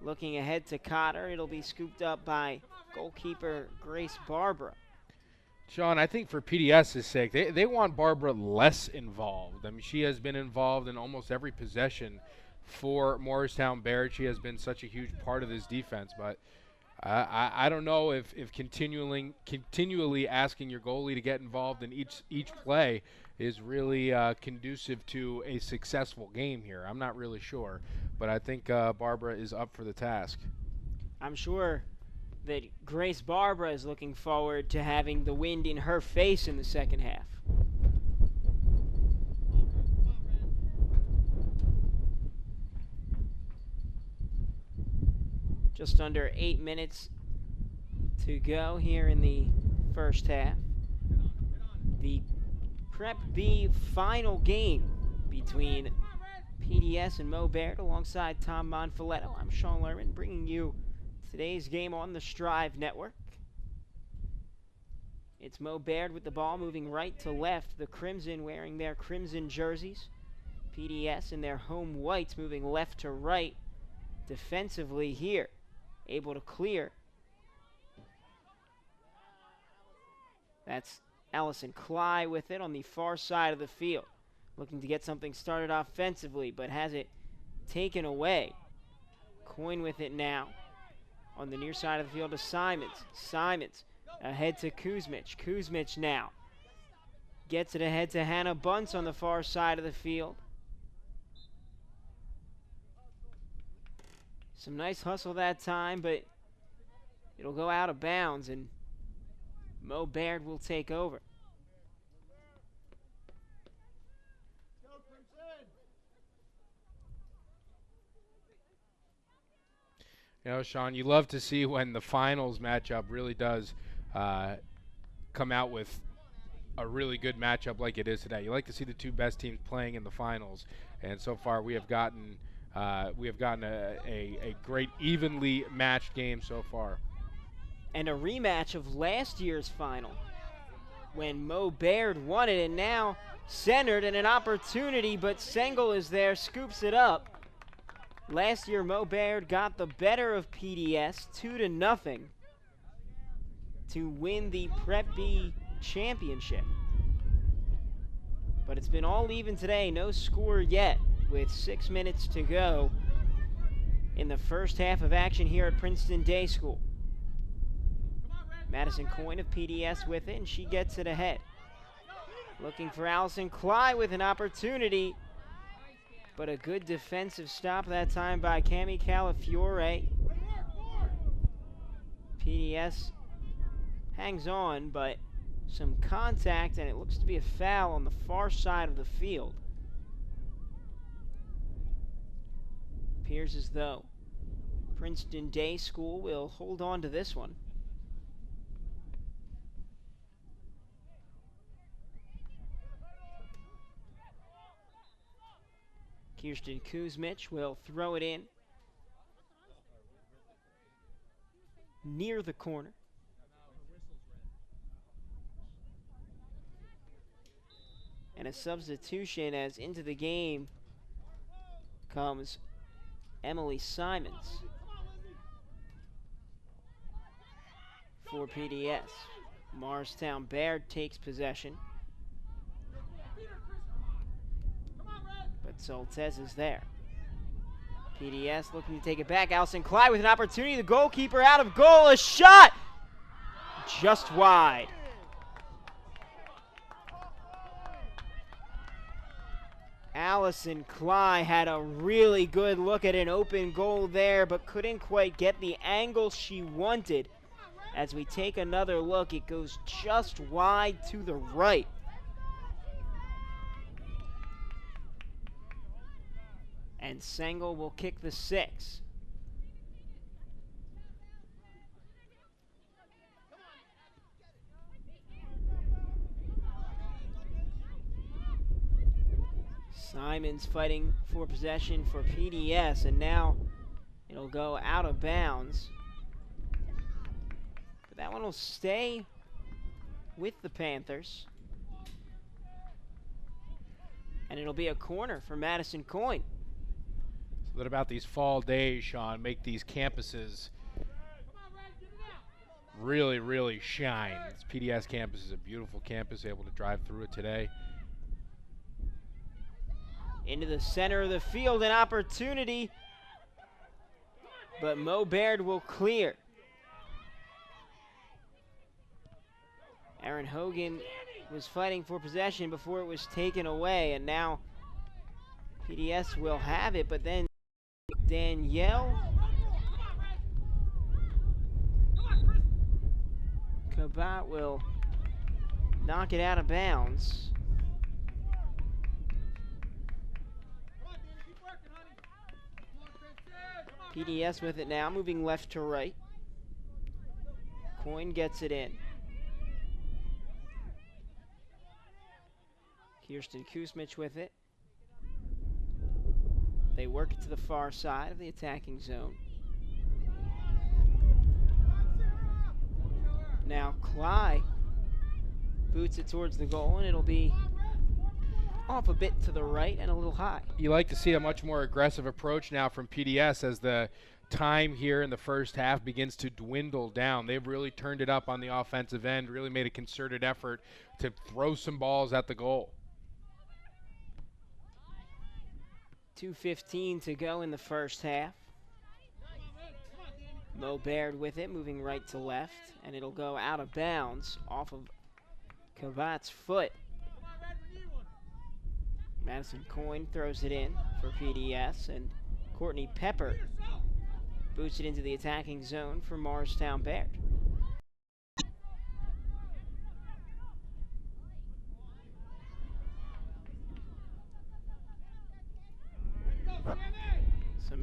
Looking ahead to Cotter. It'll be scooped up by goalkeeper Grace Barbara. Sean, I think for PDS's sake, they want Barbara less involved. I mean, she has been involved in almost every possession for Morristown-Beard. She has been such a huge part of this defense, but I don't know if continually asking your goalie to get involved in each play is really conducive to a successful game here. I'm not really sure, but I think Barbara is up for the task. I'm sure that Grace Barbara is looking forward to having the wind in her face in the second half. Just under 8 minutes to go here in the first half. The Prep B final game between PDS and Mo Baird alongside Tom Monfiletto. I'm Sean Lerman bringing you today's game on the Strive Network. It's Mo Baird with the ball moving right to left. The Crimson wearing their crimson jerseys. PDS in their home whites moving left to right. Defensively here, able to clear. That's Allison Cly with it on the far side of the field. Looking to get something started offensively, but has it taken away. Coyne with it now. On the near side of the field to Simons. Simons ahead to Kuzmich. Kuzmich now gets it ahead to Hannah Bunce on the far side of the field. Some nice hustle that time, but it'll go out of bounds, and Mo Baird will take over. You know, Sean, you love to see when the finals matchup really does come out with a really good matchup like it is today. You like to see the two best teams playing in the finals, and so far we have gotten a great evenly matched game so far. And a rematch of last year's final when Beard won it, and now centered and an opportunity, but Sengel is there, scoops it up. Last year Beard got the better of PDS 2-0 to win the Prep B championship. But it's been all even today, no score yet, with 6 minutes to go in the first half of action here at Princeton Day School. Madison Coyne of PDS with it, and she gets it ahead. Looking for Allison Cly with an opportunity, but a good defensive stop that time by Cami Calafiore. PDS hangs on, but some contact, and it looks to be a foul on the far side of the field. Appears as though Princeton Day School will hold on to this one. Kirsten Kuzmich will throw it in near the corner. And a substitution as into the game comes Emily Simons for PDS. Morristown-Beard takes possession, but Soltez is there. PDS looking to take it back. Allison Clyde with an opportunity. The goalkeeper out of goal. A shot just wide. Allison Cly had a really good look at an open goal there, but couldn't quite get the angle she wanted. As we take another look, it goes just wide to the right. And Sengel will kick the 6. Simons fighting for possession for PDS, and now it'll go out of bounds. But that one will stay with the Panthers. And it'll be a corner for Madison Coyne. So that about these fall days, Sean, make these campuses really, really shine. This PDS campus is a beautiful campus, able to drive through it today. Into the center of the field, an opportunity, but Beard will clear. Aaron Hogan was fighting for possession before it was taken away, and now PDS will have it, but then Danielle Kabat will knock it out of bounds. PDS with it now, moving left to right. Coyne gets it in. Kirsten Kuzmich with it. They work it to the far side of the attacking zone. Now Cly boots it towards the goal, and it'll be off a bit to the right and a little high. You like to see a much more aggressive approach now from PDS as the time here in the first half begins to dwindle down. They've really turned it up on the offensive end, really made a concerted effort to throw some balls at the goal. 2:15 to go in the first half. Beard with it, moving right to left, and it'll go out of bounds off of Kavat's foot. Madison Coyne throws it in for PDS, and Courtney Pepper boots it into the attacking zone for Morristown-Beard.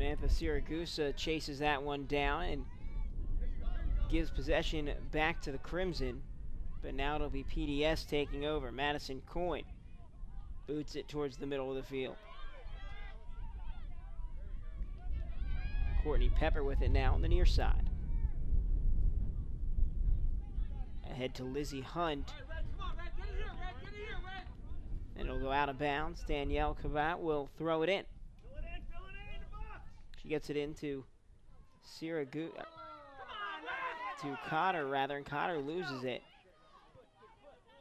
Samantha Siragusa chases that one down and gives possession back to the Crimson. But now it'll be PDS taking over. Madison Coyne boots it towards the middle of the field. Courtney Pepper with it now on the near side. Ahead to Lizzie Hunt. And it'll go out of bounds. Danielle Cavat will throw it in. She gets it into Siragusa. To Cotter, rather, and Cotter loses it.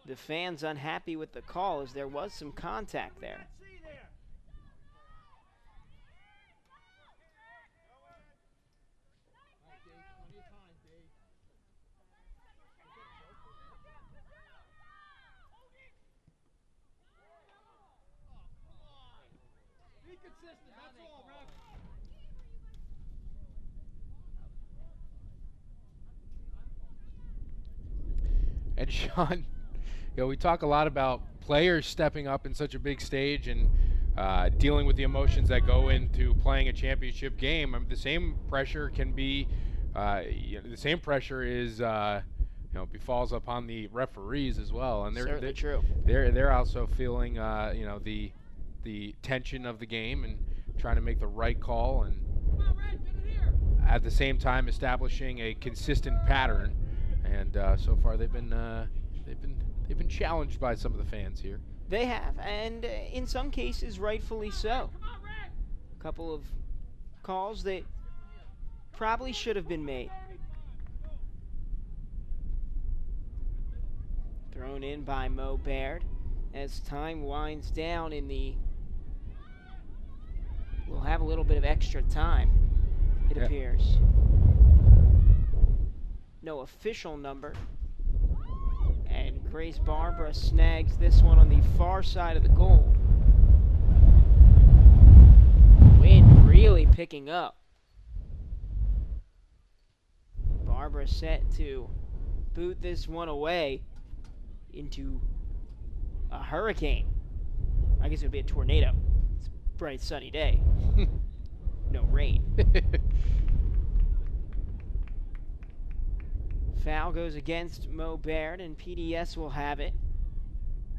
The fans unhappy with the call as there was some contact there. And Sean, we talk a lot about players stepping up in such a big stage and dealing with the emotions that go into playing a championship game. I mean, the same pressure can be, the same pressure is, befalls upon the referees as well. And Certainly true. They're also feeling, the tension of the game and trying to make the right call, and at the same time establishing a consistent pattern. And so far they've been challenged by some of the fans here. They have, and in some cases rightfully so. A couple of calls that probably should have been made. Thrown in by Mo Baird as time winds down in the... We'll have a little bit of extra time, it appears. No official number. And Grace Barbara snags this one on the far side of the goal. Wind really picking up. Barbara set to boot this one away into a hurricane. I guess it would be a tornado. It's a bright sunny day. No rain. Foul goes against Mo Baird, and PDS will have it.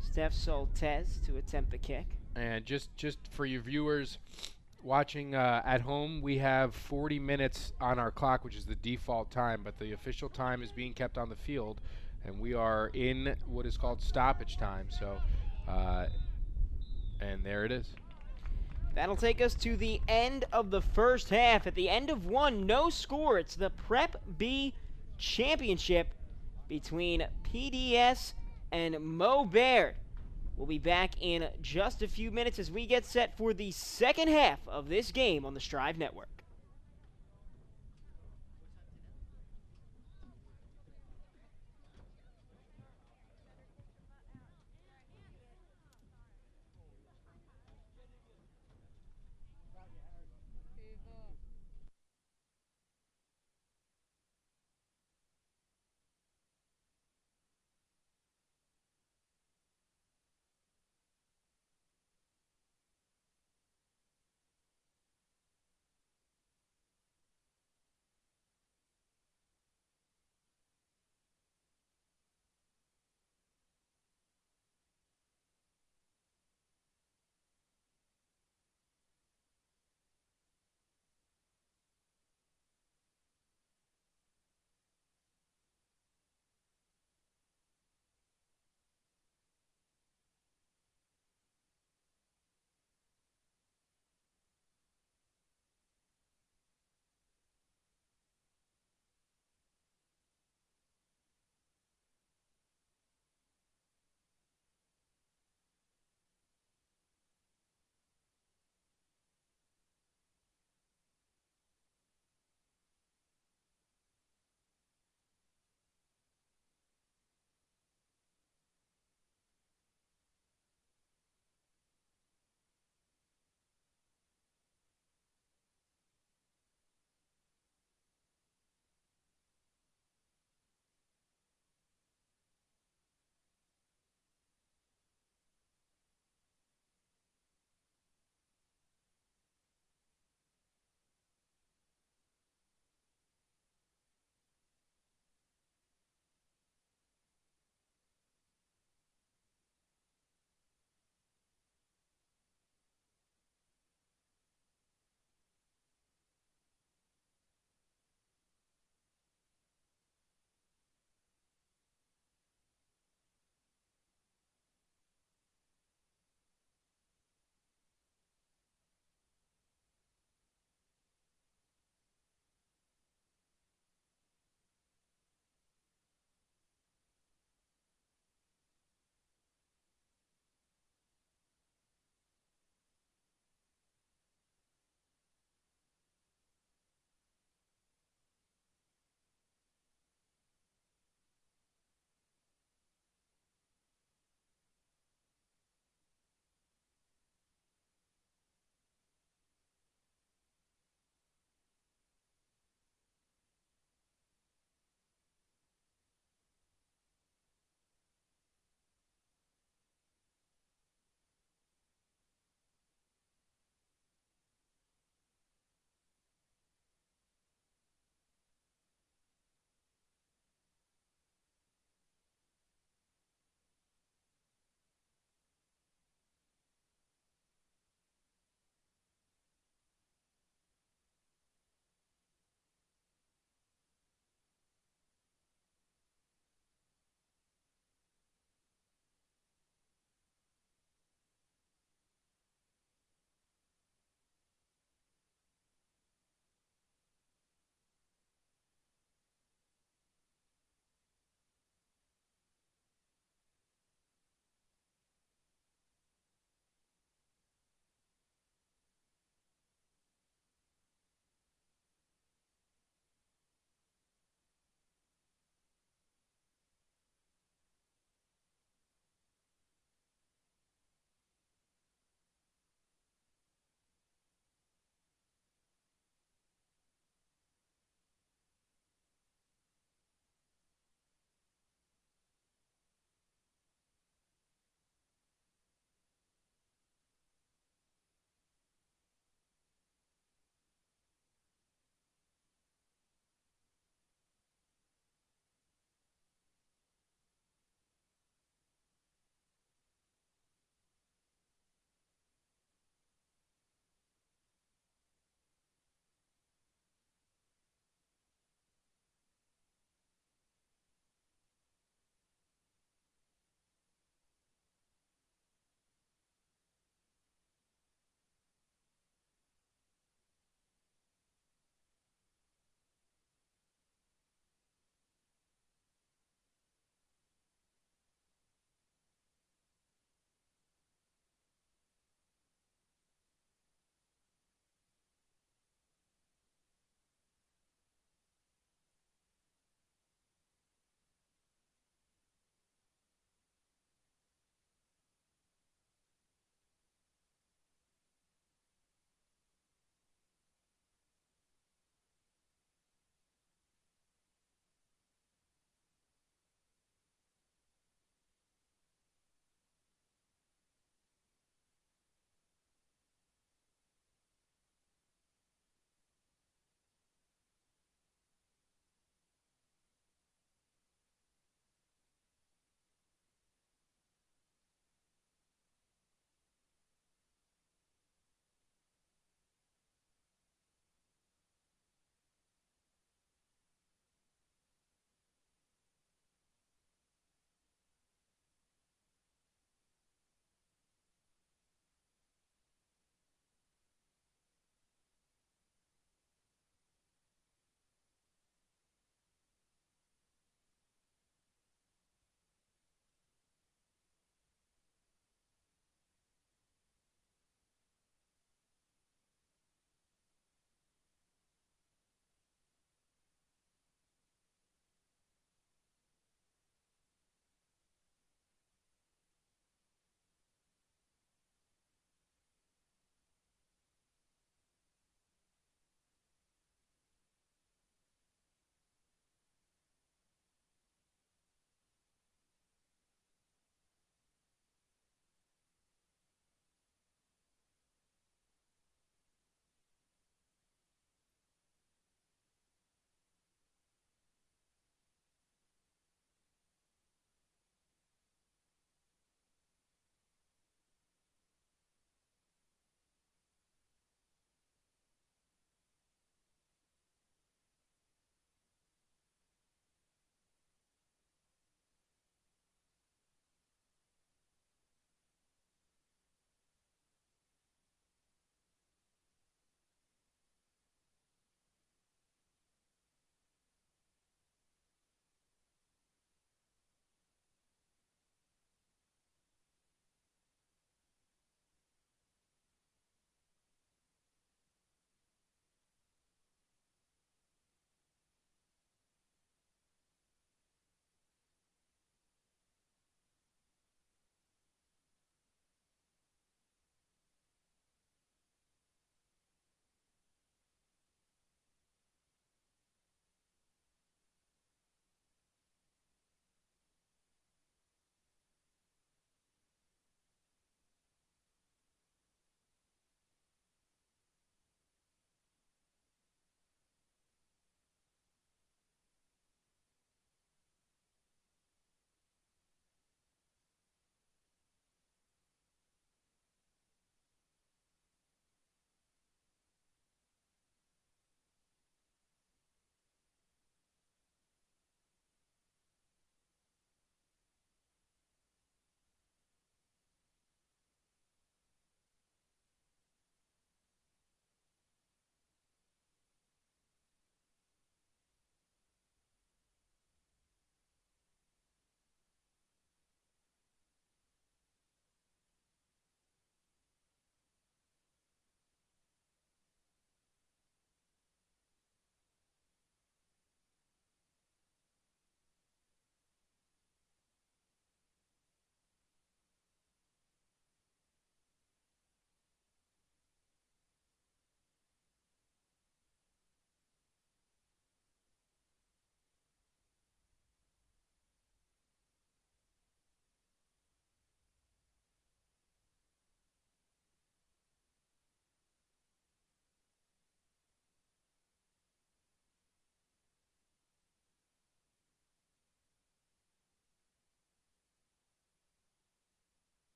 Steph Soltez to attempt the kick. And just for you viewers watching at home, we have 40 minutes on our clock, which is the default time, but the official time is being kept on the field, and we are in what is called stoppage time. So, and there it is. That'll take us to the end of the first half. At the end of one, no score. It's the Prep B Championship between PDS and Mo Baird. We'll be back in just a few minutes as we get set for the second half of this game on the Strive Network.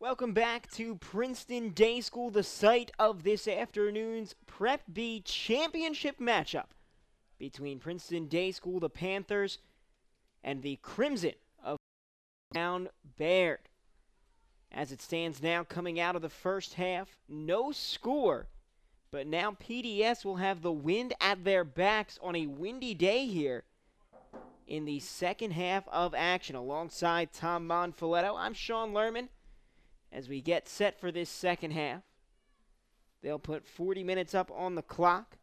Welcome back to Princeton Day School, the site of this afternoon's Prep B championship matchup between Princeton Day School, the Panthers, and the Crimson of Morristown-Beard. As it stands now, coming out of the first half, no score, but now PDS will have the wind at their backs on a windy day here in the second half of action. Alongside Tom Monfiletto, I'm Sean Lerman. As we get set for this second half, they'll put 40 minutes up on the clock.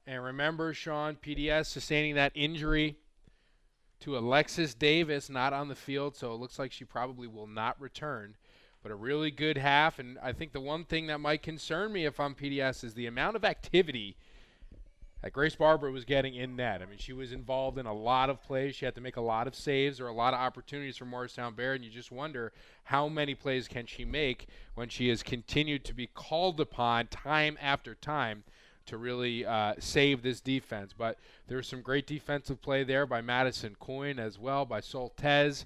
And remember, Sean, PDS sustaining that injury to Alexis Davis, not on the field, so it looks like she probably will not return. But a really good half, and I think the one thing that might concern me if I'm PDS is the amount of activity that Grace Barber was getting in net. I mean, she was involved in a lot of plays. She had to make a lot of saves or a lot of opportunities for Morristown-Beard, and you just wonder how many plays can she make when she has continued to be called upon time after time to really save this defense. But there's some great defensive play there by Madison Coyne as well, by Soltez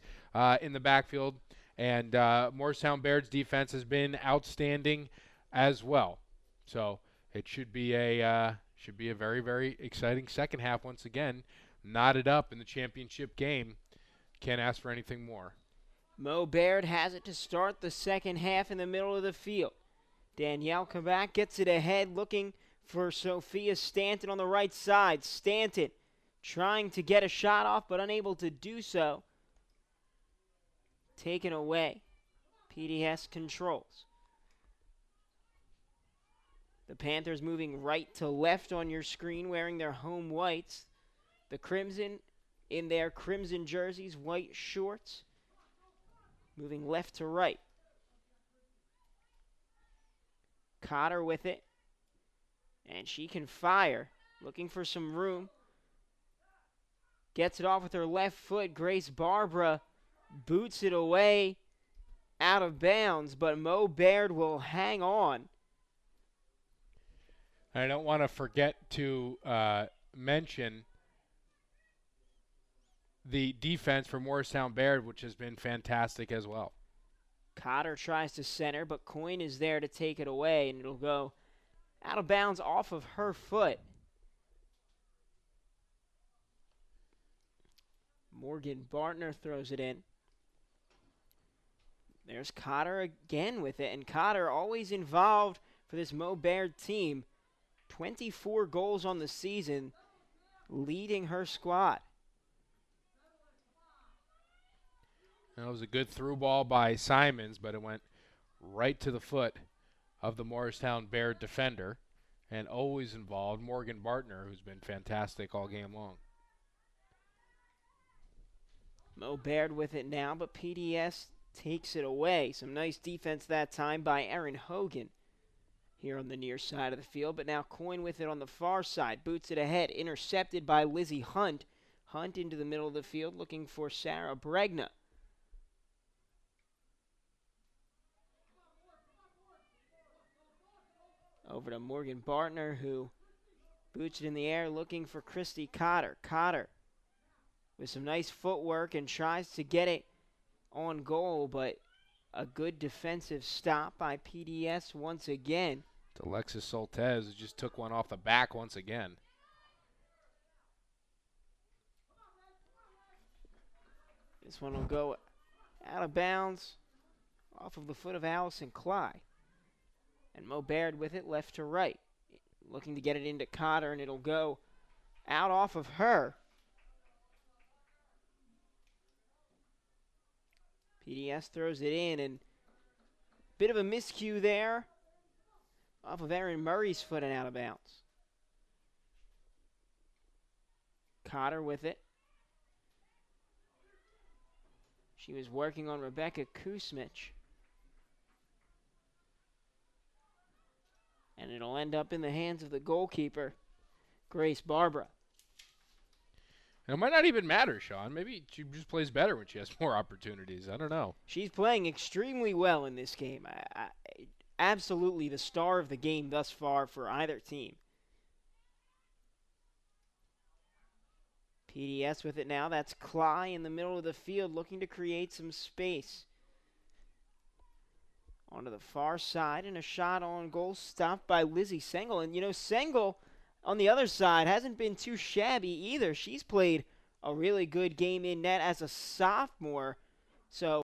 in the backfield. And Morristown-Baird's defense has been outstanding as well. So it should be a very, very exciting second half once again. Knotted up in the championship game. Can't ask for anything more. Mo Baird has it to start the second half in the middle of the field. Danielle Kabak gets it ahead, looking for Sophia Stanton on the right side. Stanton trying to get a shot off, but unable to do so. Taken away. PDS controls. The Panthers moving right to left on your screen, wearing their home whites. The Crimson in their crimson jerseys, white shorts. Moving left to right. Cotter with it. And she can fire. Looking for some room. Gets it off with her left foot. Grace Barbara boots it away out of bounds, but Mo Baird will hang on. I don't want to forget to mention the defense for Morristown-Beard, which has been fantastic as well. Cotter tries to center, but Coyne is there to take it away, and it'll go out of bounds off of her foot. Morgan Bartner throws it in. There's Cotter again with it, and Cotter always involved for this Mo Baird team. 24 goals on the season, leading her squad. That was a good through ball by Simons, but it went right to the foot of the Morristown-Beard defender, and always involved Morgan Bartner, who's been fantastic all game long. Mo Baird with it now, but PDS takes it away. Some nice defense that time by Erin Hogan here on the near side of the field, but now Coyne with it on the far side. Boots it ahead, intercepted by Lizzie Hunt. Hunt into the middle of the field, looking for Sarah Bregna. Over to Morgan Bartner, who boots it in the air, looking for Christy Cotter. Cotter with some nice footwork and tries to get it on goal, but a good defensive stop by PDS once again. Alexis Soltez, who just took one off the back once again. This one will go out of bounds off of the foot of Allison Cly. And Mo Baird with it left to right. Looking to get it into Cotter, and it'll go out off of her. PDS throws it in, and bit of a miscue there off of Erin Murray's foot and out of bounds. Cotter with it. She was working on Rebecca Kusmich. And it'll end up in the hands of the goalkeeper, Grace Barbara. And it might not even matter, Sean. Maybe she just plays better when she has more opportunities. I don't know. She's playing extremely well in this game. Absolutely the star of the game thus far for either team. PDS with it now. That's Cly in the middle of the field looking to create some space. onto the far side, and a shot on goal stopped by Lizzie Sengel. And, Sengel on the other side hasn't been too shabby either. She's played a really good game in net as a sophomore. So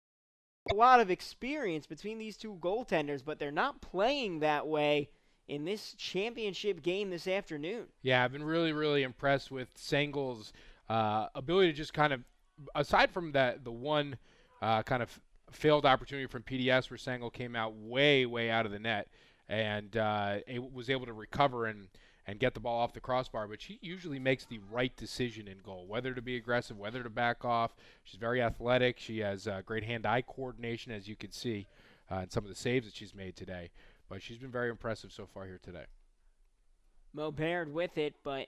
a lot of experience between these two goaltenders, but they're not playing that way in this championship game this afternoon. Yeah, I've been really, really impressed with Sengel's ability to just kind of, aside from the one kind of failed opportunity from PDS where Sengel came out way, way out of the net and was able to recover and get the ball off the crossbar, but she usually makes the right decision in goal, whether to be aggressive, whether to back off. She's very athletic. She has great hand-eye coordination, as you can see in some of the saves that she's made today. But she's been very impressive so far here today. Mo Baird with it, but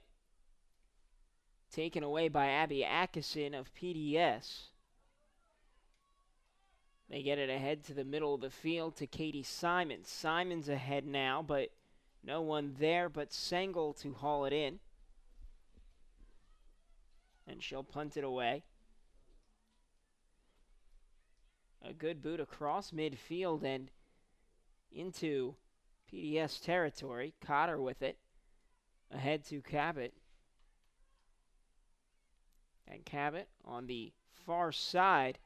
taken away by Abby Atkinson of PDS. They get it ahead to the middle of the field to Katie Simons. Simons ahead now, but no one there but Sengel to haul it in. And she'll punt it away. A good boot across midfield and into PDS territory. Cotter with it. Ahead to Cabot. And Cabot on the far side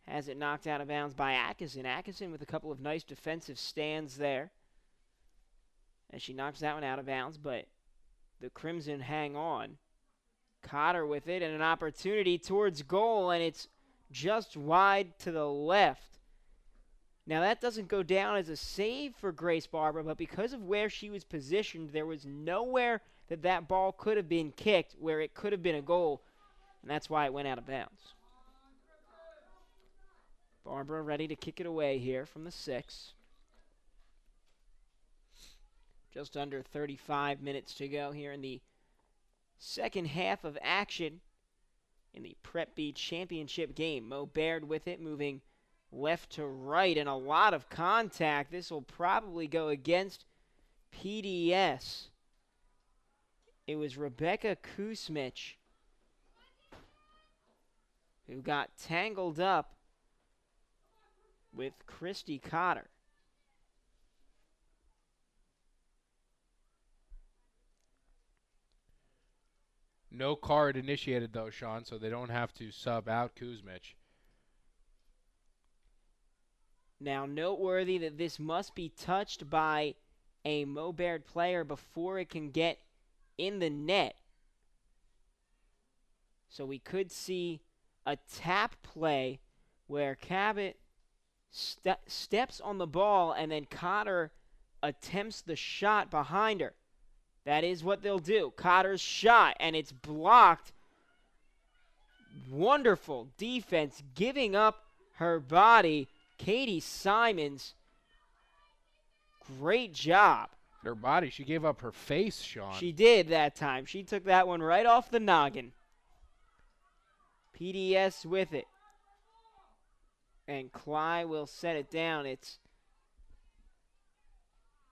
has it knocked out of bounds by Atkinson. Atkinson with a couple of nice defensive stands there as she knocks that one out of bounds, but the Crimson hang on. Cotter with it and an opportunity towards goal, and it's just wide to the left. Now that doesn't go down as a save for Grace Barber, but because of where she was positioned, there was nowhere that ball could have been kicked where it could have been a goal, and that's why it went out of bounds. Barbara ready to kick it away here from the 6. Just under 35 minutes to go here in the second half of action in the Prep B Championship game. Mo Baird with it, moving left to right, and a lot of contact. This will probably go against PDS. It was Rebecca Kusmich who got tangled up with Christy Cotter. No card initiated, though, Sean, so they don't have to sub out Kuzmich. Now, noteworthy that this must be touched by a Mo Baird player before it can get in the net. So we could see a tap play where Cabot steps on the ball and then Cotter attempts the shot behind her. That is what they'll do. Cotter's shot, and it's blocked. Wonderful defense, giving up her body. Katie Simons, great job. Her body, she gave up her face, Sean. She did that time. She took that one right off the noggin. PDS with it. And Cly will set it down. It's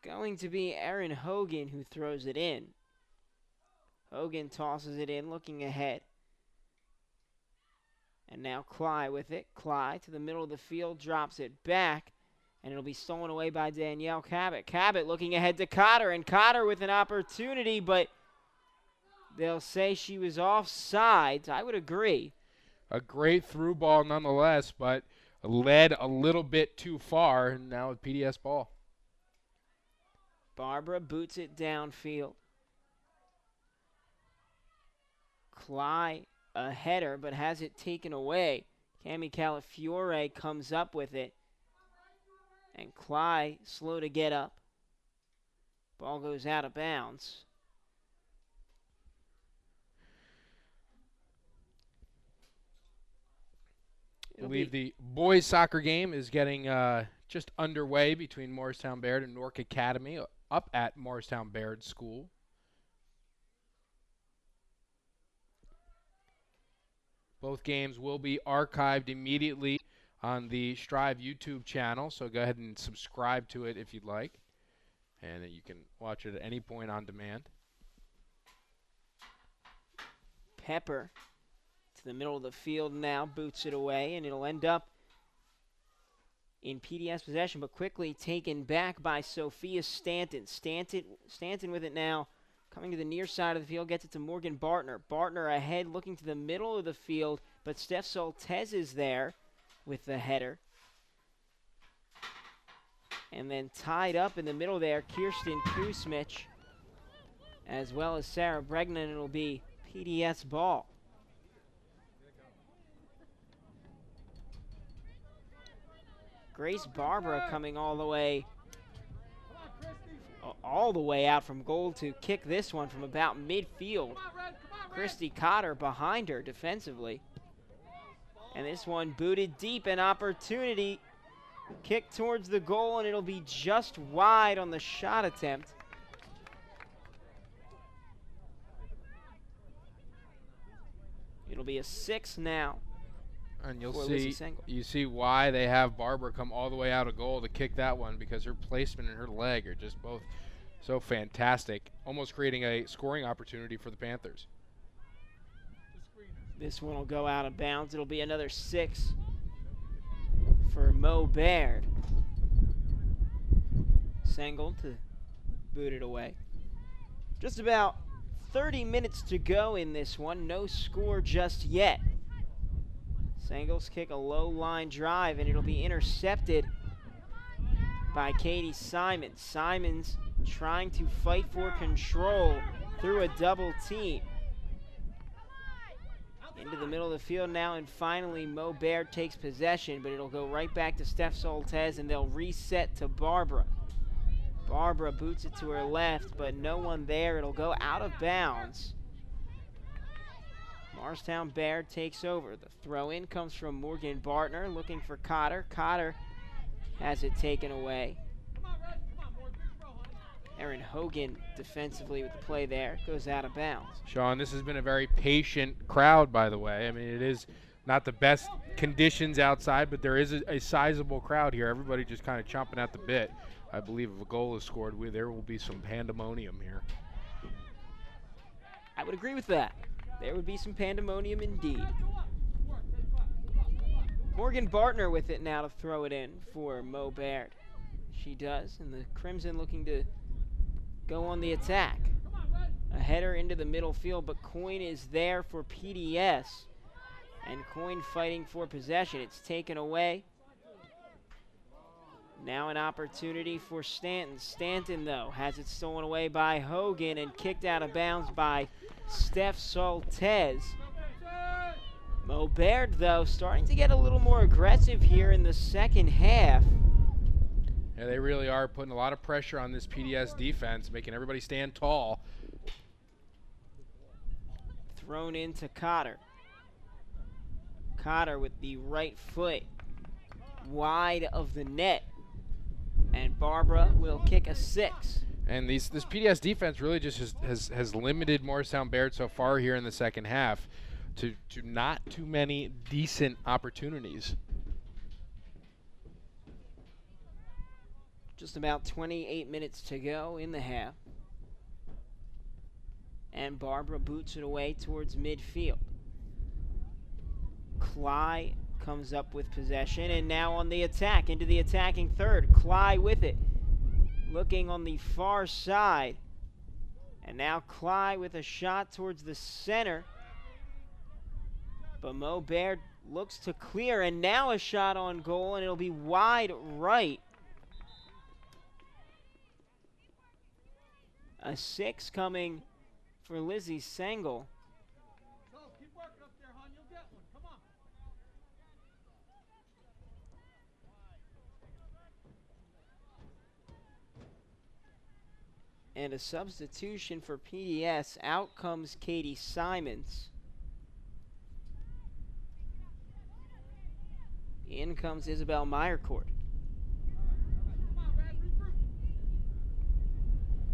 going to be Erin Hogan who throws it in. Hogan tosses it in, looking ahead. And now Cly with it. Cly to the middle of the field, drops it back. And it'll be stolen away by Danielle Cabot. Cabot looking ahead to Cotter. And Cotter with an opportunity, but they'll say she was offsides. I would agree. A great through ball nonetheless, but led a little bit too far. And now with PDS ball. Barbara boots it downfield. Cly a header, but has it taken away. Cami Calafiore comes up with it. And Cly slow to get up. Ball goes out of bounds. I believe the boys soccer game is getting just underway between Morristown-Beard and Newark Academy up at Morristown-Beard School. Both games will be archived immediately on the Strive YouTube channel, so go ahead and subscribe to it if you'd like. And you can watch it at any point on demand. Pepper to the middle of the field now, boots it away, and it'll end up in PDS possession, but quickly taken back by Sophia Stanton. Stanton with it now, coming to the near side of the field, gets it to Morgan Bartner. Bartner ahead, looking to the middle of the field, but Steph Soltez is there with the header. And then tied up in the middle there, Kirsten Kusmich, as well as Sarah Bregnan. It'll be PDS ball. Grace Barbara coming all the way out from goal to kick this one from about midfield. Christy Cotter behind her defensively. And this one booted deep, an opportunity. Kick towards the goal, and it'll be just wide on the shot attempt. It'll be a 6 now. And you see why they have Barbara come all the way out of goal to kick that one, because her placement and her leg are just both so fantastic, almost creating a scoring opportunity for the Panthers. This one will go out of bounds. It'll be another 6 for Mo Baird. Sengel to boot it away. Just about 30 minutes to go in this one. No score just yet. Sengel's kick a low line drive, and it'll be intercepted by Katie Simons. Simons trying to fight for control through a double team. Into the middle of the field now, and finally Mo Baird takes possession, but it'll go right back to Steph Soltez, and they'll reset to Barbara. Barbara boots it to her left, but no one there. It'll go out of bounds. Morristown-Beard takes over. The throw-in comes from Morgan Bartner, looking for Cotter. Cotter has it taken away. Erin Hogan defensively with the play there. Goes out of bounds. Sean, this has been a very patient crowd, by the way. I mean, it is not the best conditions outside, but there is a sizable crowd here. Everybody just kind of chomping at the bit. I believe if a goal is scored, there will be some pandemonium here. I would agree with that. There would be some pandemonium indeed. Morgan Bartner with it now to throw it in for Mo Baird. She does, and the Crimson looking to go on the attack. A header into the middle field, but Coyne is there for PDS. And Coyne fighting for possession. It's taken away. Now an opportunity for Stanton. Stanton, though, has it stolen away by Hogan and kicked out of bounds by Steph Soltez. Mo Baird, though, starting to get a little more aggressive here in the second half. Yeah, they really are putting a lot of pressure on this PDS defense, making everybody stand tall. Thrown into Cotter. Cotter with the right foot wide of the net. And Barbara will kick a 6. And this PDS defense really just has limited Morristown-Beard so far here in the second half to not too many decent opportunities. Just about 28 minutes to go in the half. And Barbara boots it away towards midfield. Cly comes up with possession, and now on the attack, into the attacking third. Cly with it, looking on the far side. And now Cly with a shot towards the center. But Mo Baird looks to clear, and now a shot on goal, and it'll be wide right. A 6 coming for Lizzie Sengel. Keep working up there, hon. You'll get one. Come on. And a substitution for PDS. Out comes Katie Simons. In comes Isabel Meyercourt.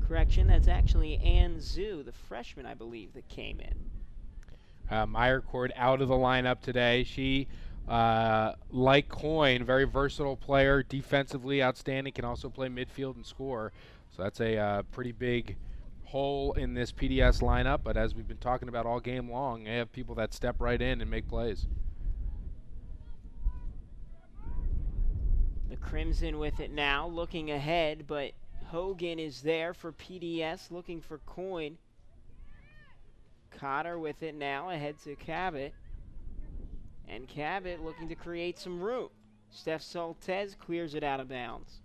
Correction, that's actually Ann Zhu, the freshman, I believe, that came in. Meyercourt out of the lineup today. She, like Coyne, very versatile player, defensively outstanding, can also play midfield and score. So that's a pretty big hole in this PDS lineup. But as we've been talking about all game long, they have people that step right in and make plays. The Crimson with it now, looking ahead, but Hogan is there for PDS, looking for Coyne. Cotter with it now, ahead to Cabot. And Cabot looking to create some room. Steph Soltez clears it out of bounds.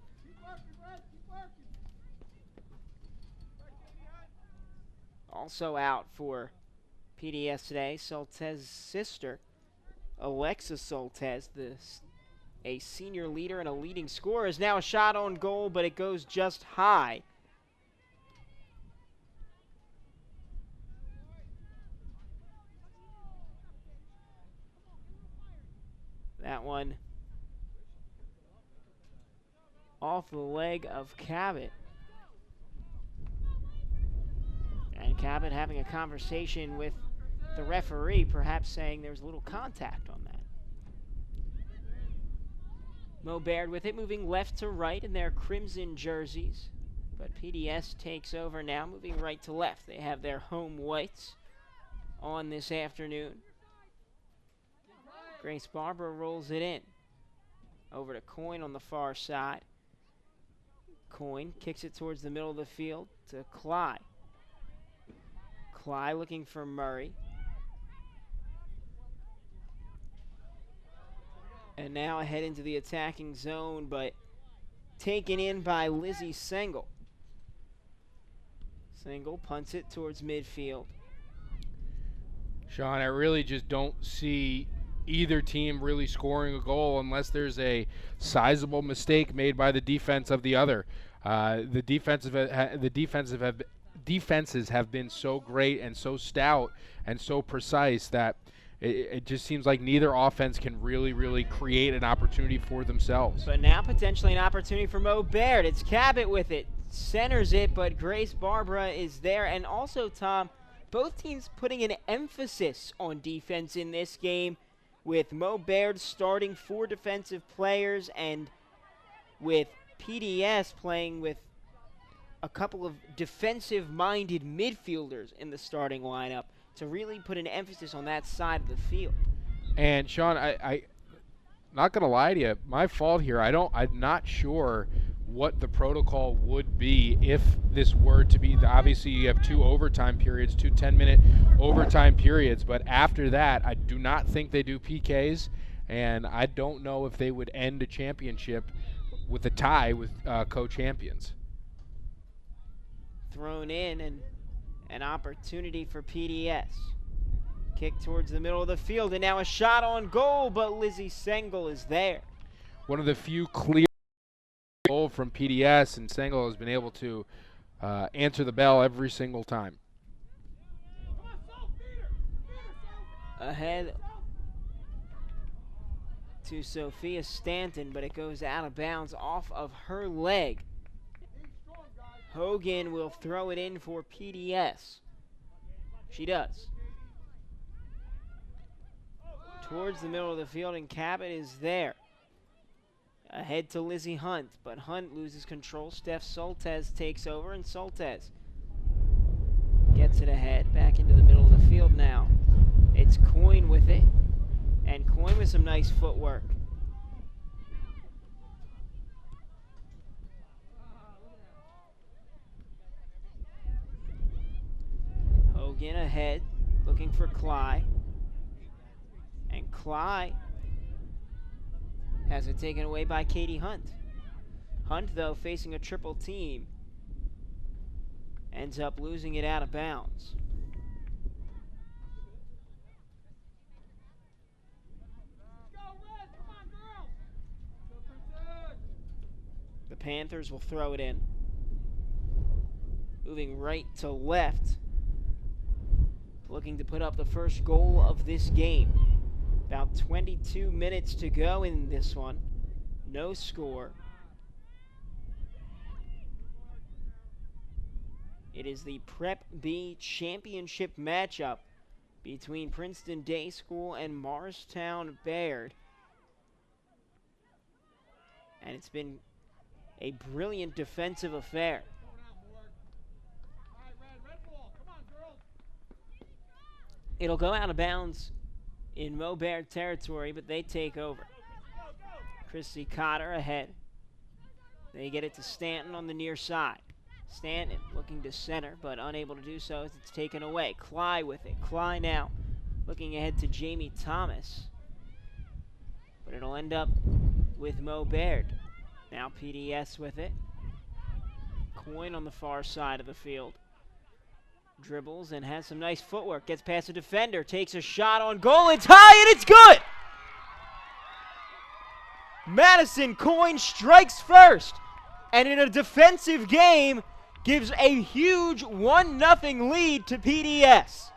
Also out for PDS today, Soltez's sister, Alexa Soltez, a senior leader and a leading scorer, is now a shot on goal, but it goes just high. That one off the leg of Cabot. And Cabot having a conversation with the referee, perhaps saying there's a little contact on that. Mo-Beard with it, moving left to right in their crimson jerseys. But PDS takes over now, moving right to left. They have their home whites on this afternoon. Grace Barber rolls it in. Over to Coyne on the far side. Coyne kicks it towards the middle of the field to Cly. Cly looking for Murray. And now ahead into the attacking zone, but taken in by Lizzie Sengel. Sengel punts it towards midfield. Sean, I really just don't see either team really scoring a goal unless there's a sizable mistake made by the defense of the other. The defenses have been so great and so stout and so precise that it just seems like neither offense can really create an opportunity for themselves. But now potentially an opportunity for Mo-Beard. It's Cabot with it. Centers it, but Grace Barbara is there. And also, Tom, both teams putting an emphasis on defense in this game, with Mo-Beard starting 4 defensive players and with PDS playing with a couple of defensive-minded midfielders in the starting lineup to really put an emphasis on that side of the field. And Sean, I not gonna lie to you, my fault here. I'm not sure what the protocol would be if this were to be. Obviously, you have 2 overtime periods, 2 10-minute overtime periods, but after that, I do not think they do PKs, and I don't know if they would end a championship with a tie with co-champions. Thrown in, and an opportunity for PDS. Kick towards the middle of the field, and now a shot on goal, but Lizzie Sengel is there. One of the few clear goals from PDS, and Sengel has been able to answer the bell every single time. Ahead to Sophia Stanton, but it goes out of bounds off of her leg. Hogan will throw it in for PDS. She does. Towards the middle of the field, and Cabot is there. Ahead to Lizzie Hunt, but Hunt loses control. Steph Soltez takes over, and Soltez gets it ahead, back into the middle of the field now. It's Coyne with it, and Coyne with some nice footwork. Hogan ahead, looking for Cly. And Cly has it taken away by Katie Hunt. Hunt, though, facing a triple team, ends up losing it out of bounds. The Panthers will throw it in. Moving right to left, looking to put up the first goal of this game. About 22 minutes to go in this one. No score. It is the Prep B championship matchup between Princeton Day School and Morristown-Beard. And it's been a brilliant defensive affair. It'll go out of bounds in Mo-Beard territory, but they take over. Chrissy Cotter ahead. They get it to Stanton on the near side. Stanton looking to center, but unable to do so as it's taken away. Cly with it. Cly now looking ahead to Jamie Thomas. But it'll end up with Mo Baird. Now PDS with it. Coyne on the far side of the field. Dribbles and has some nice footwork. Gets past a defender. Takes a shot on goal. It's high and it's good! Madison Coyne strikes first. And in a defensive game, gives a huge 1-0 lead to PDS.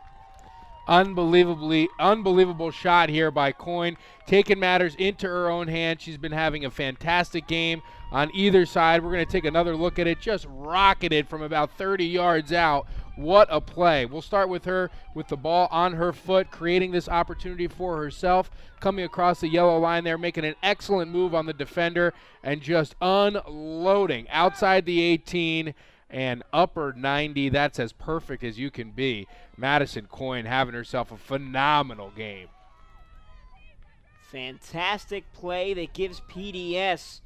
Unbelievable shot here by Coyne, taking matters into her own hands. She's been having a fantastic game on either side. We're going to take another look at it. Just rocketed from about 30 yards out. What a play. We'll start with her with the ball on her foot, creating this opportunity for herself, coming across the yellow line there, making an excellent move on the defender, and just unloading outside the 18 and upper 90. That's as perfect as you can be. Madison Coyne having herself a phenomenal game. Fantastic play that gives PDS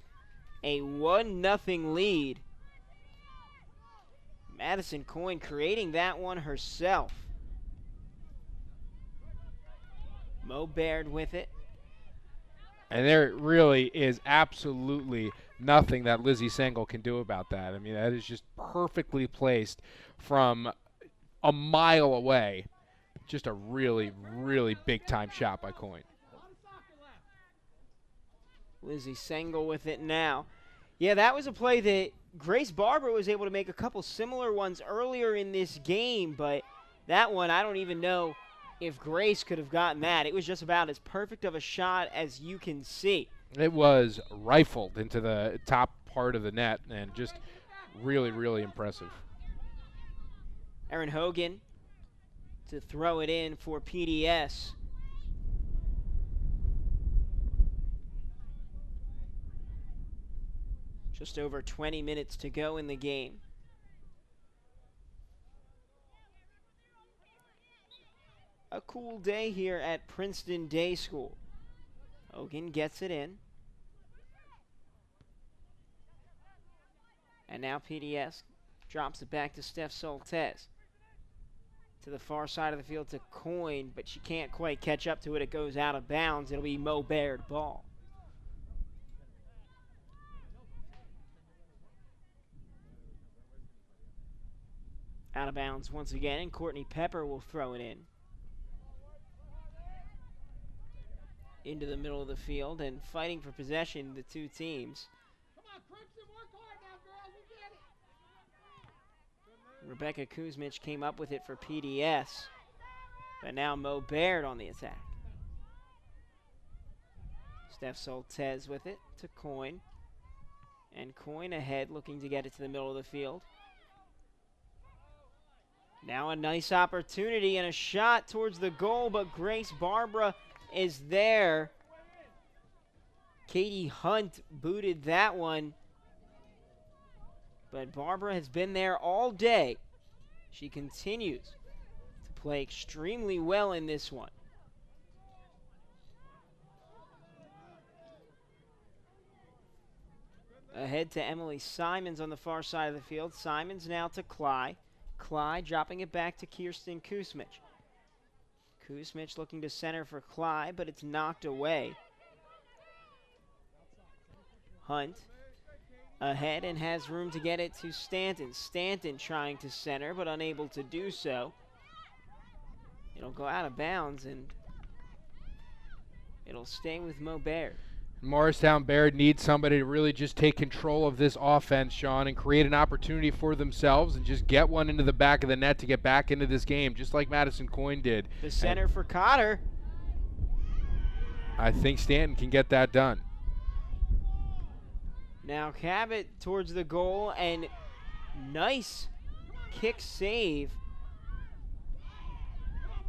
a 1-0 lead. Madison Coyne creating that one herself. Mo Baird with it. And there really is absolutely nothing that Lizzie Sengel can do about that. I mean, that is just perfectly placed from a mile away. Just a really, really big-time shot by Coyne. Lizzie Sengel with it now. Yeah, that was a play that Grace Barber was able to make a couple similar ones earlier in this game, but that one, I don't even know if Grace could have gotten that. It was just about as perfect of a shot as you can see. It was rifled into the top part of the net and just really, really impressive. Erin Hogan to throw it in for PDS. Just over 20 minutes to go in the game. A cool day here at Princeton Day School. Hogan gets it in. And now PDS drops it back to Steph Soltez. To the far side of the field to Coyne, but she can't quite catch up to it. It goes out of bounds. It'll be Mo Baird ball. Out of bounds once again, and Courtney Pepper will throw it in. Into the middle of the field and fighting for possession, the two teams. Come on, Princeton, work hard now, girls. We get it. Rebecca Kuzmich came up with it for PDS. But now Mo Baird on the attack. Steph Soltez with it to Coyne. And Coyne ahead, looking to get it to the middle of the field. Now a nice opportunity and a shot towards the goal, but Grace Barbara is there. Katie Hunt booted that one. But Barbara has been there all day. She continues to play extremely well in this one. Ahead to Emily Simons on the far side of the field. Simons now to Cly. Cly dropping it back to Kirsten Kuzmich. Kuzmich looking to center for Cly, but it's knocked away. Hunt ahead and has room to get it to Stanton. Stanton trying to center, but unable to do so. It'll go out of bounds, and it'll stay with Mo Baird. Morristown-Beard needs somebody to really just take control of this offense, Sean, and create an opportunity for themselves and just get one into the back of the net to get back into this game, just like Madison Coyne did. The center for Cotter. I think Stanton can get that done. Now Cabot towards the goal, and nice kick save.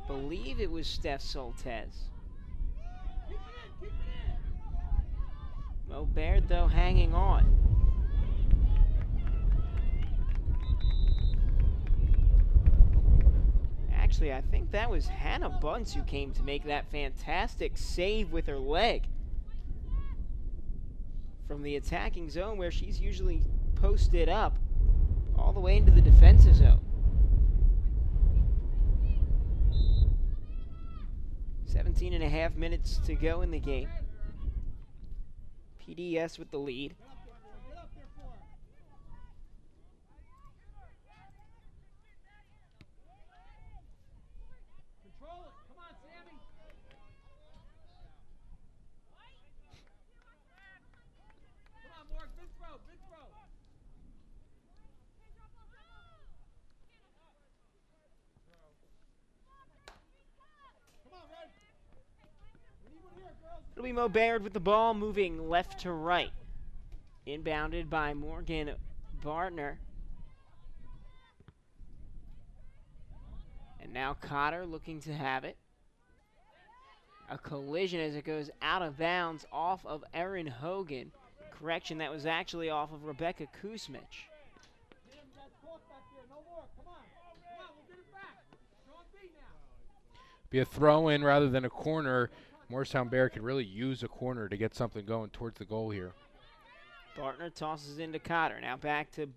Believe it was Steph Soltez. Mo Baird, though, hanging on. Actually, I think that was Hannah Bunce who came to make that fantastic save with her leg. from the attacking zone where she's usually posted up all the way into the defensive zone. 17.5 minutes to go in the game. PDS with the lead. Get up there for her. Control it. Come on, Sammy. Come on, Morg. Big throw. Big throw. Come on, Red. We need one here, girls. It'll be Mo Baird with the ball, moving left to right. Inbounded by Morgan Bartner. And now Cotter looking to have it. A collision as it goes out of bounds off of Erin Hogan. Correction, that was actually off of Rebecca Kuzmich. Damn, you guys caught back there. No more. Come on. Come on, we'll get it back. Strong B now. Be a throw-in rather than a corner. Morristown-Beard could really use a corner to get something going towards the goal here. Bartner tosses into Cotter. Now back to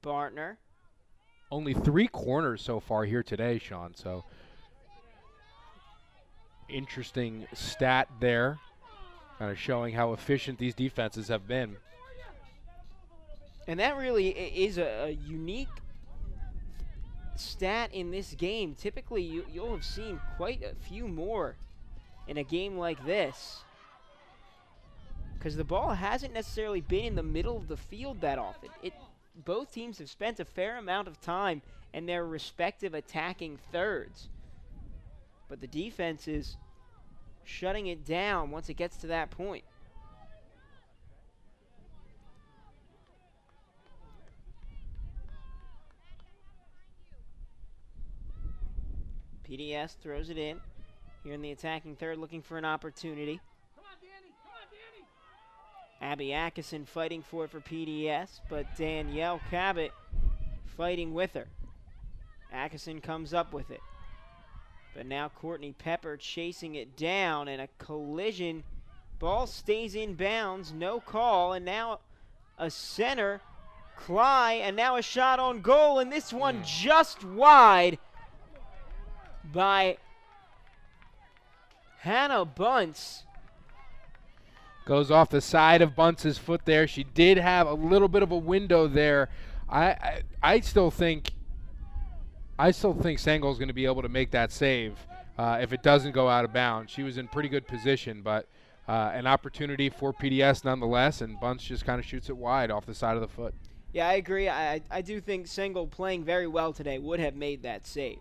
Bartner. Only 3 corners so far here today, Sean, so interesting stat there, kind of showing how efficient these defenses have been. And that really is a unique stat in this game. Typically, you'll have seen quite a few more in a game like this, because the ball hasn't necessarily been in the middle of the field that often. Both teams have spent a fair amount of time in their respective attacking thirds, but the defense is shutting it down once it gets to that point. PDS throws it in. Here in the attacking third, looking for an opportunity. Come on, Danny. Come on, Danny. Abby Atkinson fighting for it for PDS, but Danielle Cabot fighting with her. Atkinson comes up with it. But now Courtney Pepper chasing it down, and a collision. Ball stays in bounds, no call, and now a center, Cly, and now a shot on goal, and this one just wide by Hannah Bunce. Goes off the side of Bunce's foot there. She did have a little bit of a window there. I still think Sangol's going to be able to make that save if it doesn't go out of bounds. She was in pretty good position, but an opportunity for PDS nonetheless, and Bunce just kind of shoots it wide off the side of the foot. Yeah, I agree. I do think Sangol playing very well today would have made that save.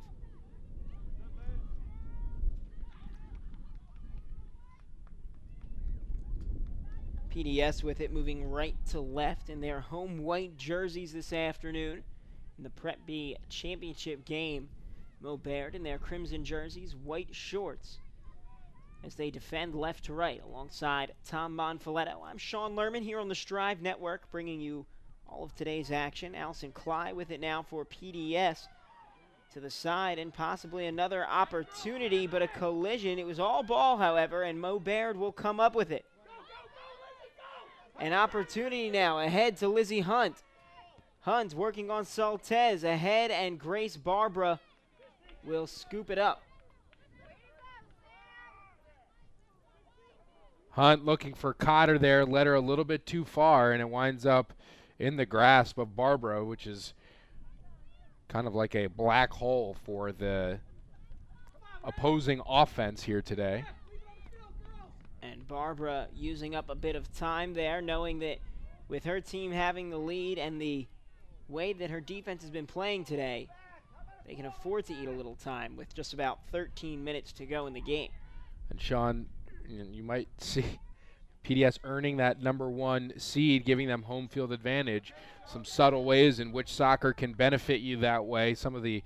PDS with it, moving right to left in their home white jerseys this afternoon in the Prep B championship game. Mo Baird in their crimson jerseys, white shorts, as they defend left to right alongside Tom Monfiletto. I'm Sean Lerman here on the Strive Network, bringing you all of today's action. Allison Cly with it now for PDS to the side, and possibly another opportunity, but a collision. It was all ball, however, and Mo Baird will come up with it. An opportunity now ahead to Lizzie Hunt. Hunt working on Saltez ahead, and Grace Barbara will scoop it up. Hunt looking for Cotter there, led her a little bit too far, and it winds up in the grasp of Barbara, which is kind of like a black hole for the opposing offense here today. And Barbara using up a bit of time there, knowing that with her team having the lead and the way that her defense has been playing today, they can afford to eat a little time with just about 13 minutes to go in the game. And Sean, you might see PDS earning that #1 seed, giving them home field advantage. Some subtle ways in which soccer can benefit you that way. Some of the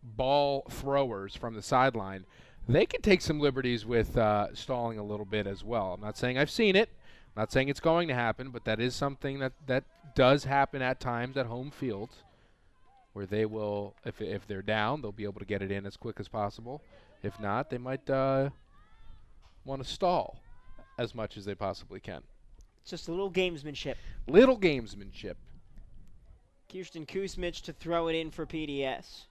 ball throwers from the sideline, they can take some liberties with stalling a little bit as well. I'm not saying I've seen it. I'm not saying it's going to happen, but that is something that does happen at times at home field, where they will, if they're down, they'll be able to get it in as quick as possible. If not, they might want to stall. as much as they possibly can. Just a little gamesmanship. Little gamesmanship. Kirsten Kuzmich to throw it in for PDS.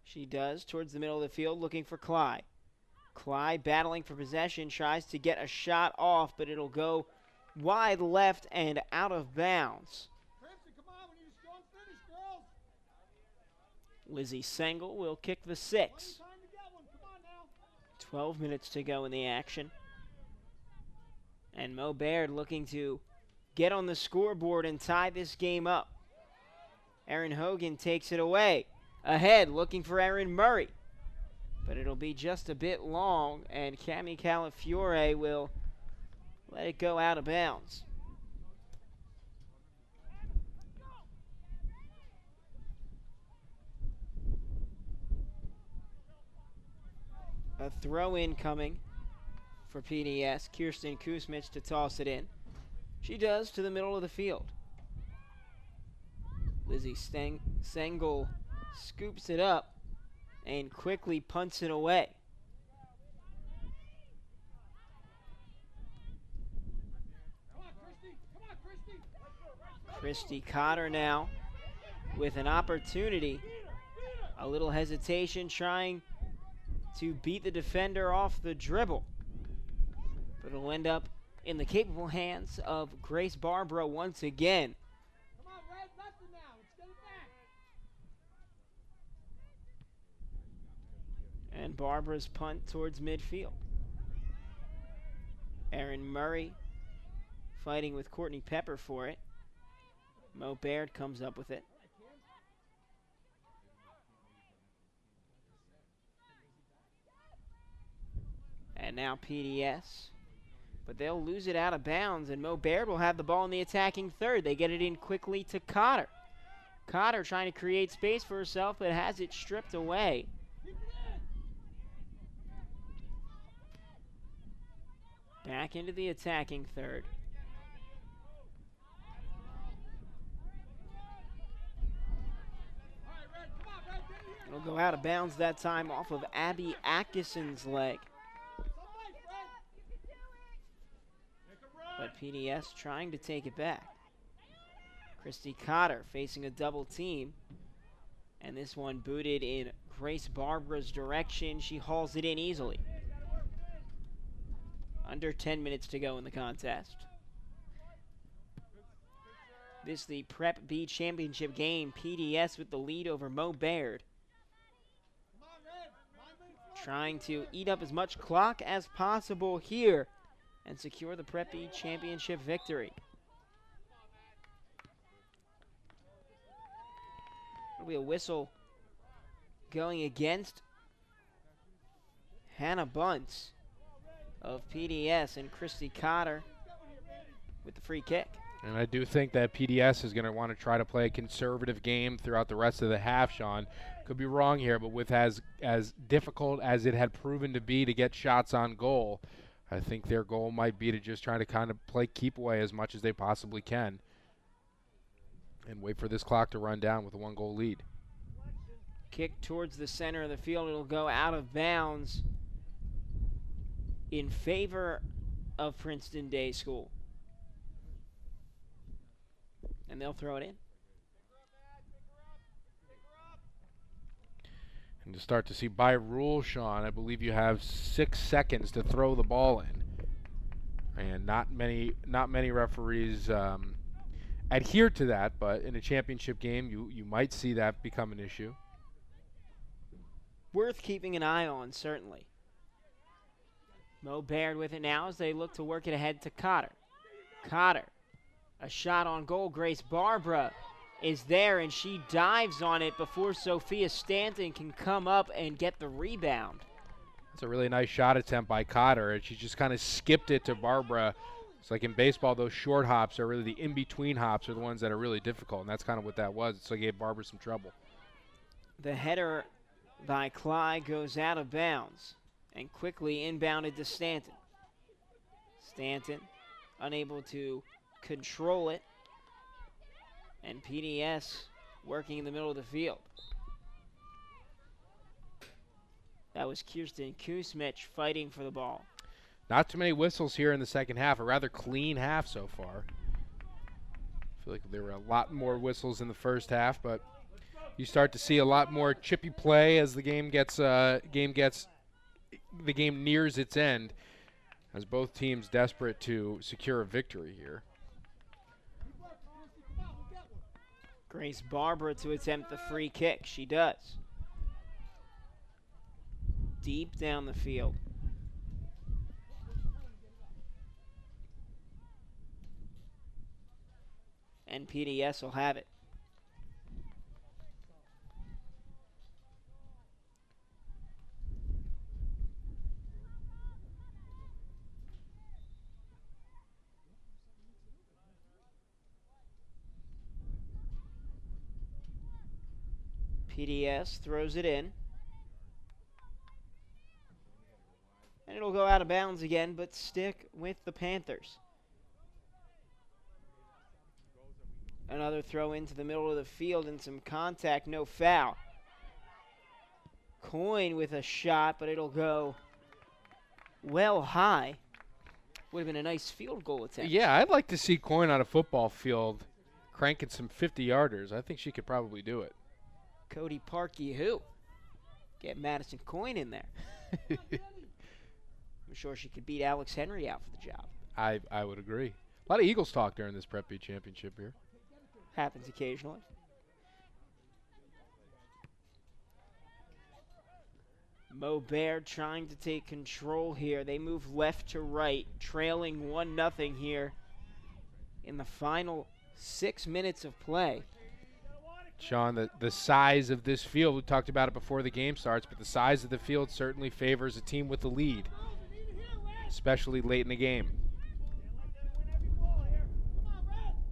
She does towards the middle of the field, looking for Cly. Cly battling for possession, tries to get a shot off, but it'll go wide left and out of bounds. Princeton, come on, we need a strong finish, girls. Lizzie Sengel will kick the 6. Time to get one. Come on now. 12 minutes to go in the action. And Mo Baird looking to get on the scoreboard and tie this game up. Erin Hogan takes it away. Ahead, looking for Erin Murray. But it'll be just a bit long, and Cami Calafiore will let it go out of bounds. A throw-in coming for PDS. Kirsten Kuzmich to toss it in. She does to the middle of the field. Lizzie Sengel scoops it up and quickly punts it away. Come on, Christy. Come on, Christy. Christy Cotter now with an opportunity. A little hesitation, trying to beat the defender off the dribble. But it'll end up in the capable hands of Grace Barbara once again. Come on, Red. Nothing now. Let's get it back. And Barbara's punt towards midfield. Erin Murray fighting with Courtney Pepper for it. Mo Baird comes up with it. And now PDS. But they'll lose it out of bounds, and Mo Baird will have the ball in the attacking third. They get it in quickly to Cotter. Cotter trying to create space for herself, but has it stripped away. Back into the attacking third. All right, Red. Come on, Red. Get it here. It'll go out of bounds that time off of Abby Atkison's leg. Somebody, Fred. Make a run. But PDS trying to take it back. Christy Cotter facing a double team. And this one booted in Grace Barbara's direction. She hauls it in easily. Under 10 minutes to go in the contest. This the Prep B Championship game. PDS with the lead over Mo Baird. Come on, Red. 9 minutes left. Trying to eat up as much clock as possible here and secure the Prep B Championship victory. There'll be a whistle going against Hannah Bunce of PDS, and Christy Cotter with the free kick. And I do think that PDS is going to want to try to play a conservative game throughout the rest of the half, Sean. Could be wrong here, but with as difficult as it had proven to be to get shots on goal, I think their goal might be to just try to kind of play keep away as much as they possibly can and wait for this clock to run down with a 1-goal lead. Kick towards the center of the field. It'll go out of bounds in favor of Princeton Day School. And they'll throw it in. And to start to see by rule, Sean, I believe you have 6 seconds to throw the ball in. And not many referees adhere to that, but in a championship game, you might see that become an issue. Worth keeping an eye on, certainly. Mo Baird with it now as they look to work it ahead to Cotter. Cotter, a shot on goal. Grace Barbara is there, and she dives on it before Sophia Stanton can come up and get the rebound. That's a really nice shot attempt by Cotter, and she just kind of skipped it to Barbara. It's like in baseball, those short hops are really the in-between hops are the ones that are really difficult, and that's kind of what that was. So it gave Barbara some trouble. The header by Clyde goes out of bounds and quickly inbounded to Stanton. Stanton unable to control it, and PDS working in the middle of the field. That was Kirsten Kusmich fighting for the ball. Not too many whistles here in the second half. A rather clean half so far. I feel like there were a lot more whistles in the first half, but you start to see a lot more chippy play as the game nears its end, as both teams desperate to secure a victory here. Grace Barbara to attempt the free kick. She does. Deep down the field. And PDS will have it. PDS throws it in. And it'll go out of bounds again, but stick with the Panthers. Another throw into the middle of the field and some contact, no foul. Coyne with a shot, but it'll go well high. Would have been a nice field goal attempt. Yeah, I'd like to see Coyne on a football field cranking some 50-yarders. I think she could probably do it. Cody Parkey, who? Get Madison Coyne in there. I'm sure she could beat Alex Henry out for the job. I would agree. A lot of Eagles talk during this Prep B championship here. Happens occasionally. Mo Baird trying to take control here. They move left to right, trailing 1-0 here in the final 6 minutes of play. Sean, the size of this field, we talked about it before the game starts, but the size of the field certainly favors a team with the lead, especially late in the game.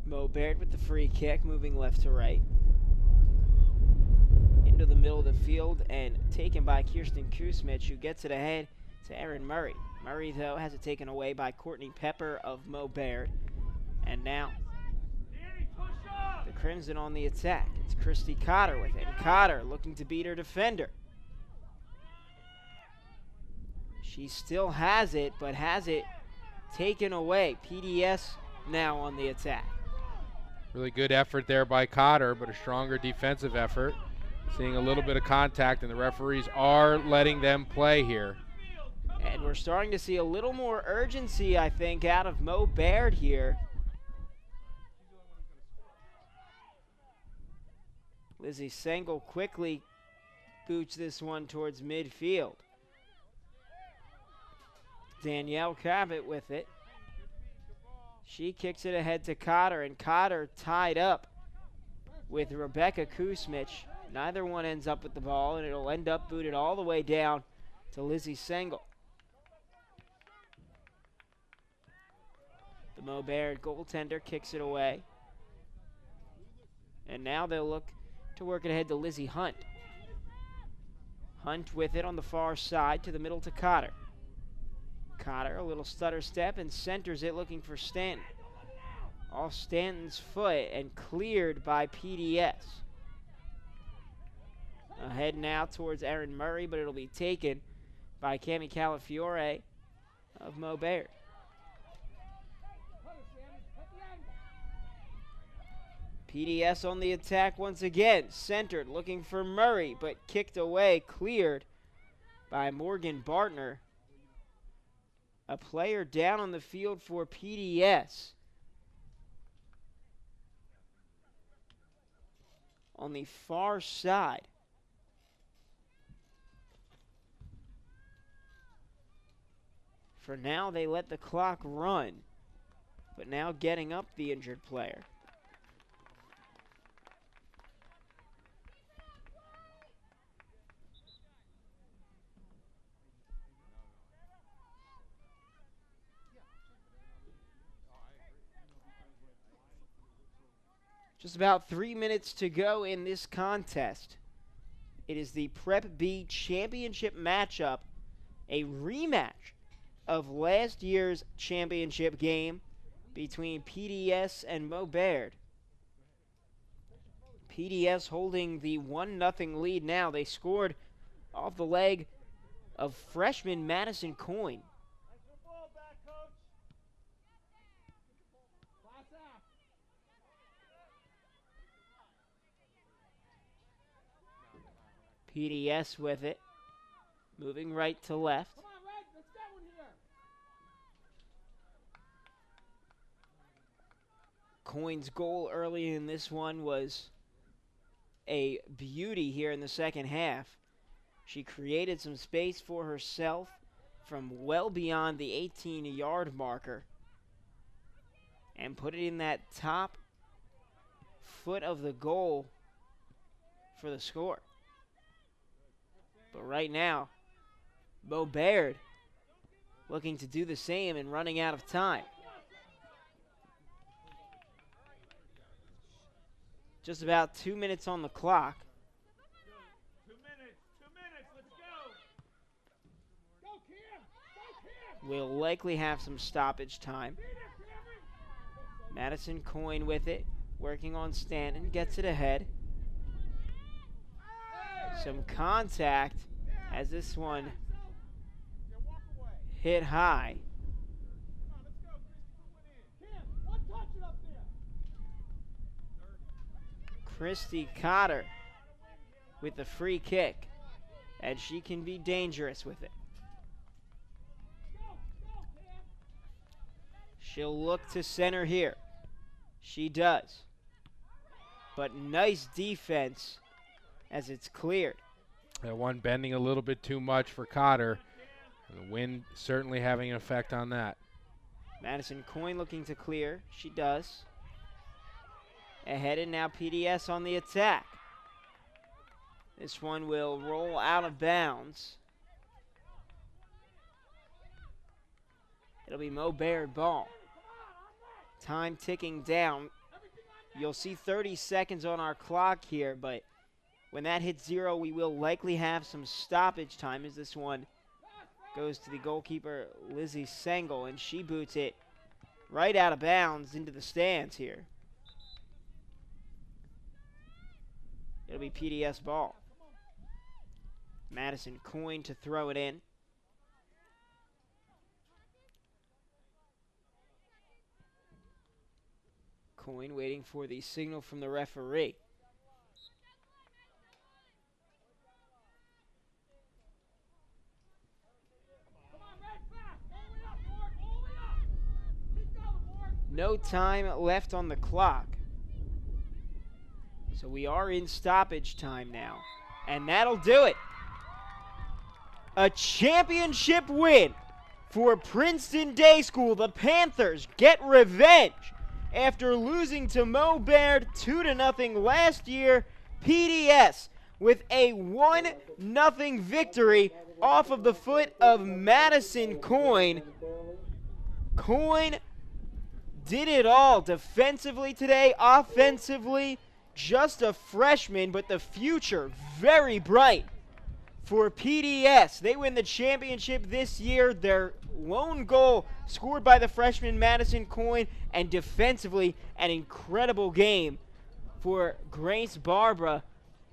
Mo Baird with the free kick, moving left to right. Into the middle of the field and taken by Kirsten Kusmich, who gets it ahead to Erin Murray. Murray, though, has it taken away by Courtney Pepper of Mo Baird. And now the Crimson on the attack. It's Christy Cotter with it. And Cotter looking to beat her defender. She still has it, but has it taken away. PDS now on the attack. Really good effort there by Cotter, but a stronger defensive effort. Seeing a little bit of contact, and the referees are letting them play here. And we're starting to see a little more urgency, I think, out of Mo Baird here. Lizzie Sengel quickly boots this one towards midfield. Danielle Cabot with it. She kicks it ahead to Cotter, and Cotter tied up with Rebecca Kusmich. Neither one ends up with the ball, and it'll end up booted all the way down to Lizzie Sengel. The Mo Baird goaltender kicks it away. And now they'll look to work it ahead to Lizzie Hunt. Hunt with it on the far side to the middle to Cotter. Cotter, a little stutter step, and centers it looking for Stanton. Off Stanton's foot and cleared by PDS. Ahead now towards Erin Murray, but it'll be taken by Cami Calafiore of Mo Baird. PDS on the attack once again, centered, looking for Murray, but kicked away, cleared by Morgan Bartner. A player down on the field for PDS. On the far side. For now, they let the clock run, but now getting up the injured player. Just about 3 minutes to go in this contest. It is the Prep B championship matchup, a rematch of last year's championship game between PDS and Mo Baird. PDS holding the 1-0 lead now. They scored off the leg of freshman Madison Coyne. PDS with it, moving right to left. Come on, Red, let's get one here. Coyne's goal early in this one was a beauty here in the second half. She created some space for herself from well beyond the 18-yard marker and put it in that top foot of the goal for the score. But right now, Beard looking to do the same and running out of time. Just about 2 minutes on the clock. 2 minutes, let's go. Go, Cam, We'll likely have some stoppage time. Madison Coyne with it, working on Stanton, gets it ahead. Some contact as this one hit high. Christy Cotter with the free kick, and she can be dangerous with it. She'll look to center here. She does. But nice defense as it's cleared. That one bending a little bit too much for Cotter. And the wind certainly having an effect on that. Madison Coyne looking to clear. She does. Ahead and now PDS on the attack. This one will roll out of bounds. It'll be Beard ball. Time ticking down. You'll see 30 seconds on our clock here, but when that hits 0, we will likely have some stoppage time as this one goes to the goalkeeper, Lizzie Sengel, and she boots it right out of bounds into the stands here. It'll be PDS ball. Madison Coyne to throw it in. Coyne waiting for the signal from the referee. No time left on the clock. So we are in stoppage time now. And that'll do it. A championship win for Princeton Day School. The Panthers get revenge. After losing to Beard 2-0 last year, PDS with a 1-0 victory off of the foot of Madison Coyne. Coyne did it all defensively today, offensively, just a freshman, but the future very bright for PDS. They win the championship this year. Their lone goal scored by the freshman Madison Coyne, and defensively an incredible game for Grace Barbara.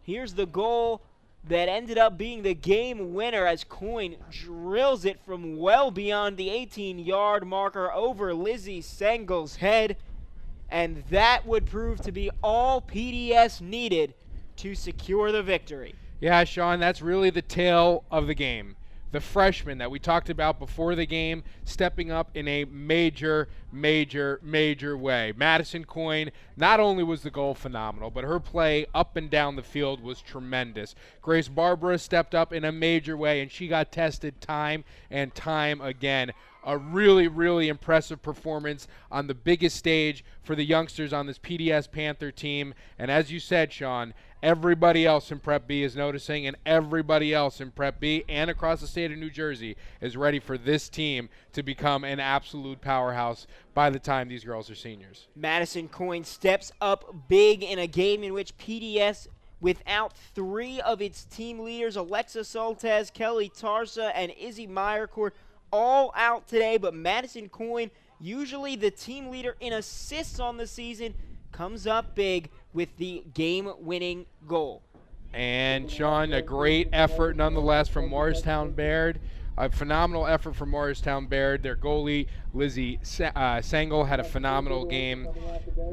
Here's the goal that ended up being the game winner as Coyne drills it from well beyond the 18-yard marker over Lizzie Sengel's head. And that would prove to be all PDS needed to secure the victory. Yeah, Sean, that's really the tale of the game. The freshman that we talked about before the game stepping up in a major way. Madison Coyne, not only was the goal phenomenal, but her play up and down the field was tremendous. Grace Barbara stepped up in a major way, and she got tested time and time again. A really impressive performance on the biggest stage for the youngsters on this PDS Panther team. And as you said, Sean, everybody else in Prep B is noticing, and everybody else in Prep B and across the state of New Jersey is ready for this team to become an absolute powerhouse by the time these girls are seniors. Madison Coyne steps up big in a game in which PDS, without 3 of its team leaders, Alexa Soltez, Kelly Tarsa, and Izzy Meyercourt, all out today, but Madison Coyne, usually the team leader in assists on the season, comes up big with the game-winning goal. And Sean, a great effort nonetheless from Morristown-Beard. A phenomenal effort from Morristown-Beard. Their goalie, Lizzie Sengel, had a phenomenal game.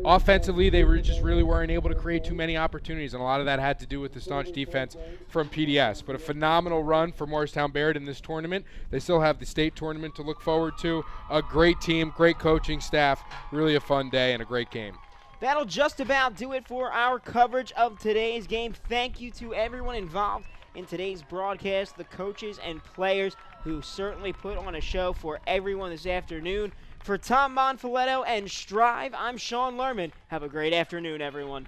Offensively, they really weren't able to create too many opportunities, and a lot of that had to do with the staunch defense from PDS. But a phenomenal run for Morristown-Beard in this tournament. They still have the state tournament to look forward to. A great team, great coaching staff, really a fun day and a great game. That'll just about do it for our coverage of today's game. Thank you to everyone involved in today's broadcast, the coaches and players who certainly put on a show for everyone this afternoon. For Tom Monfiletto and Strive, I'm Sean Lerman. Have a great afternoon, everyone.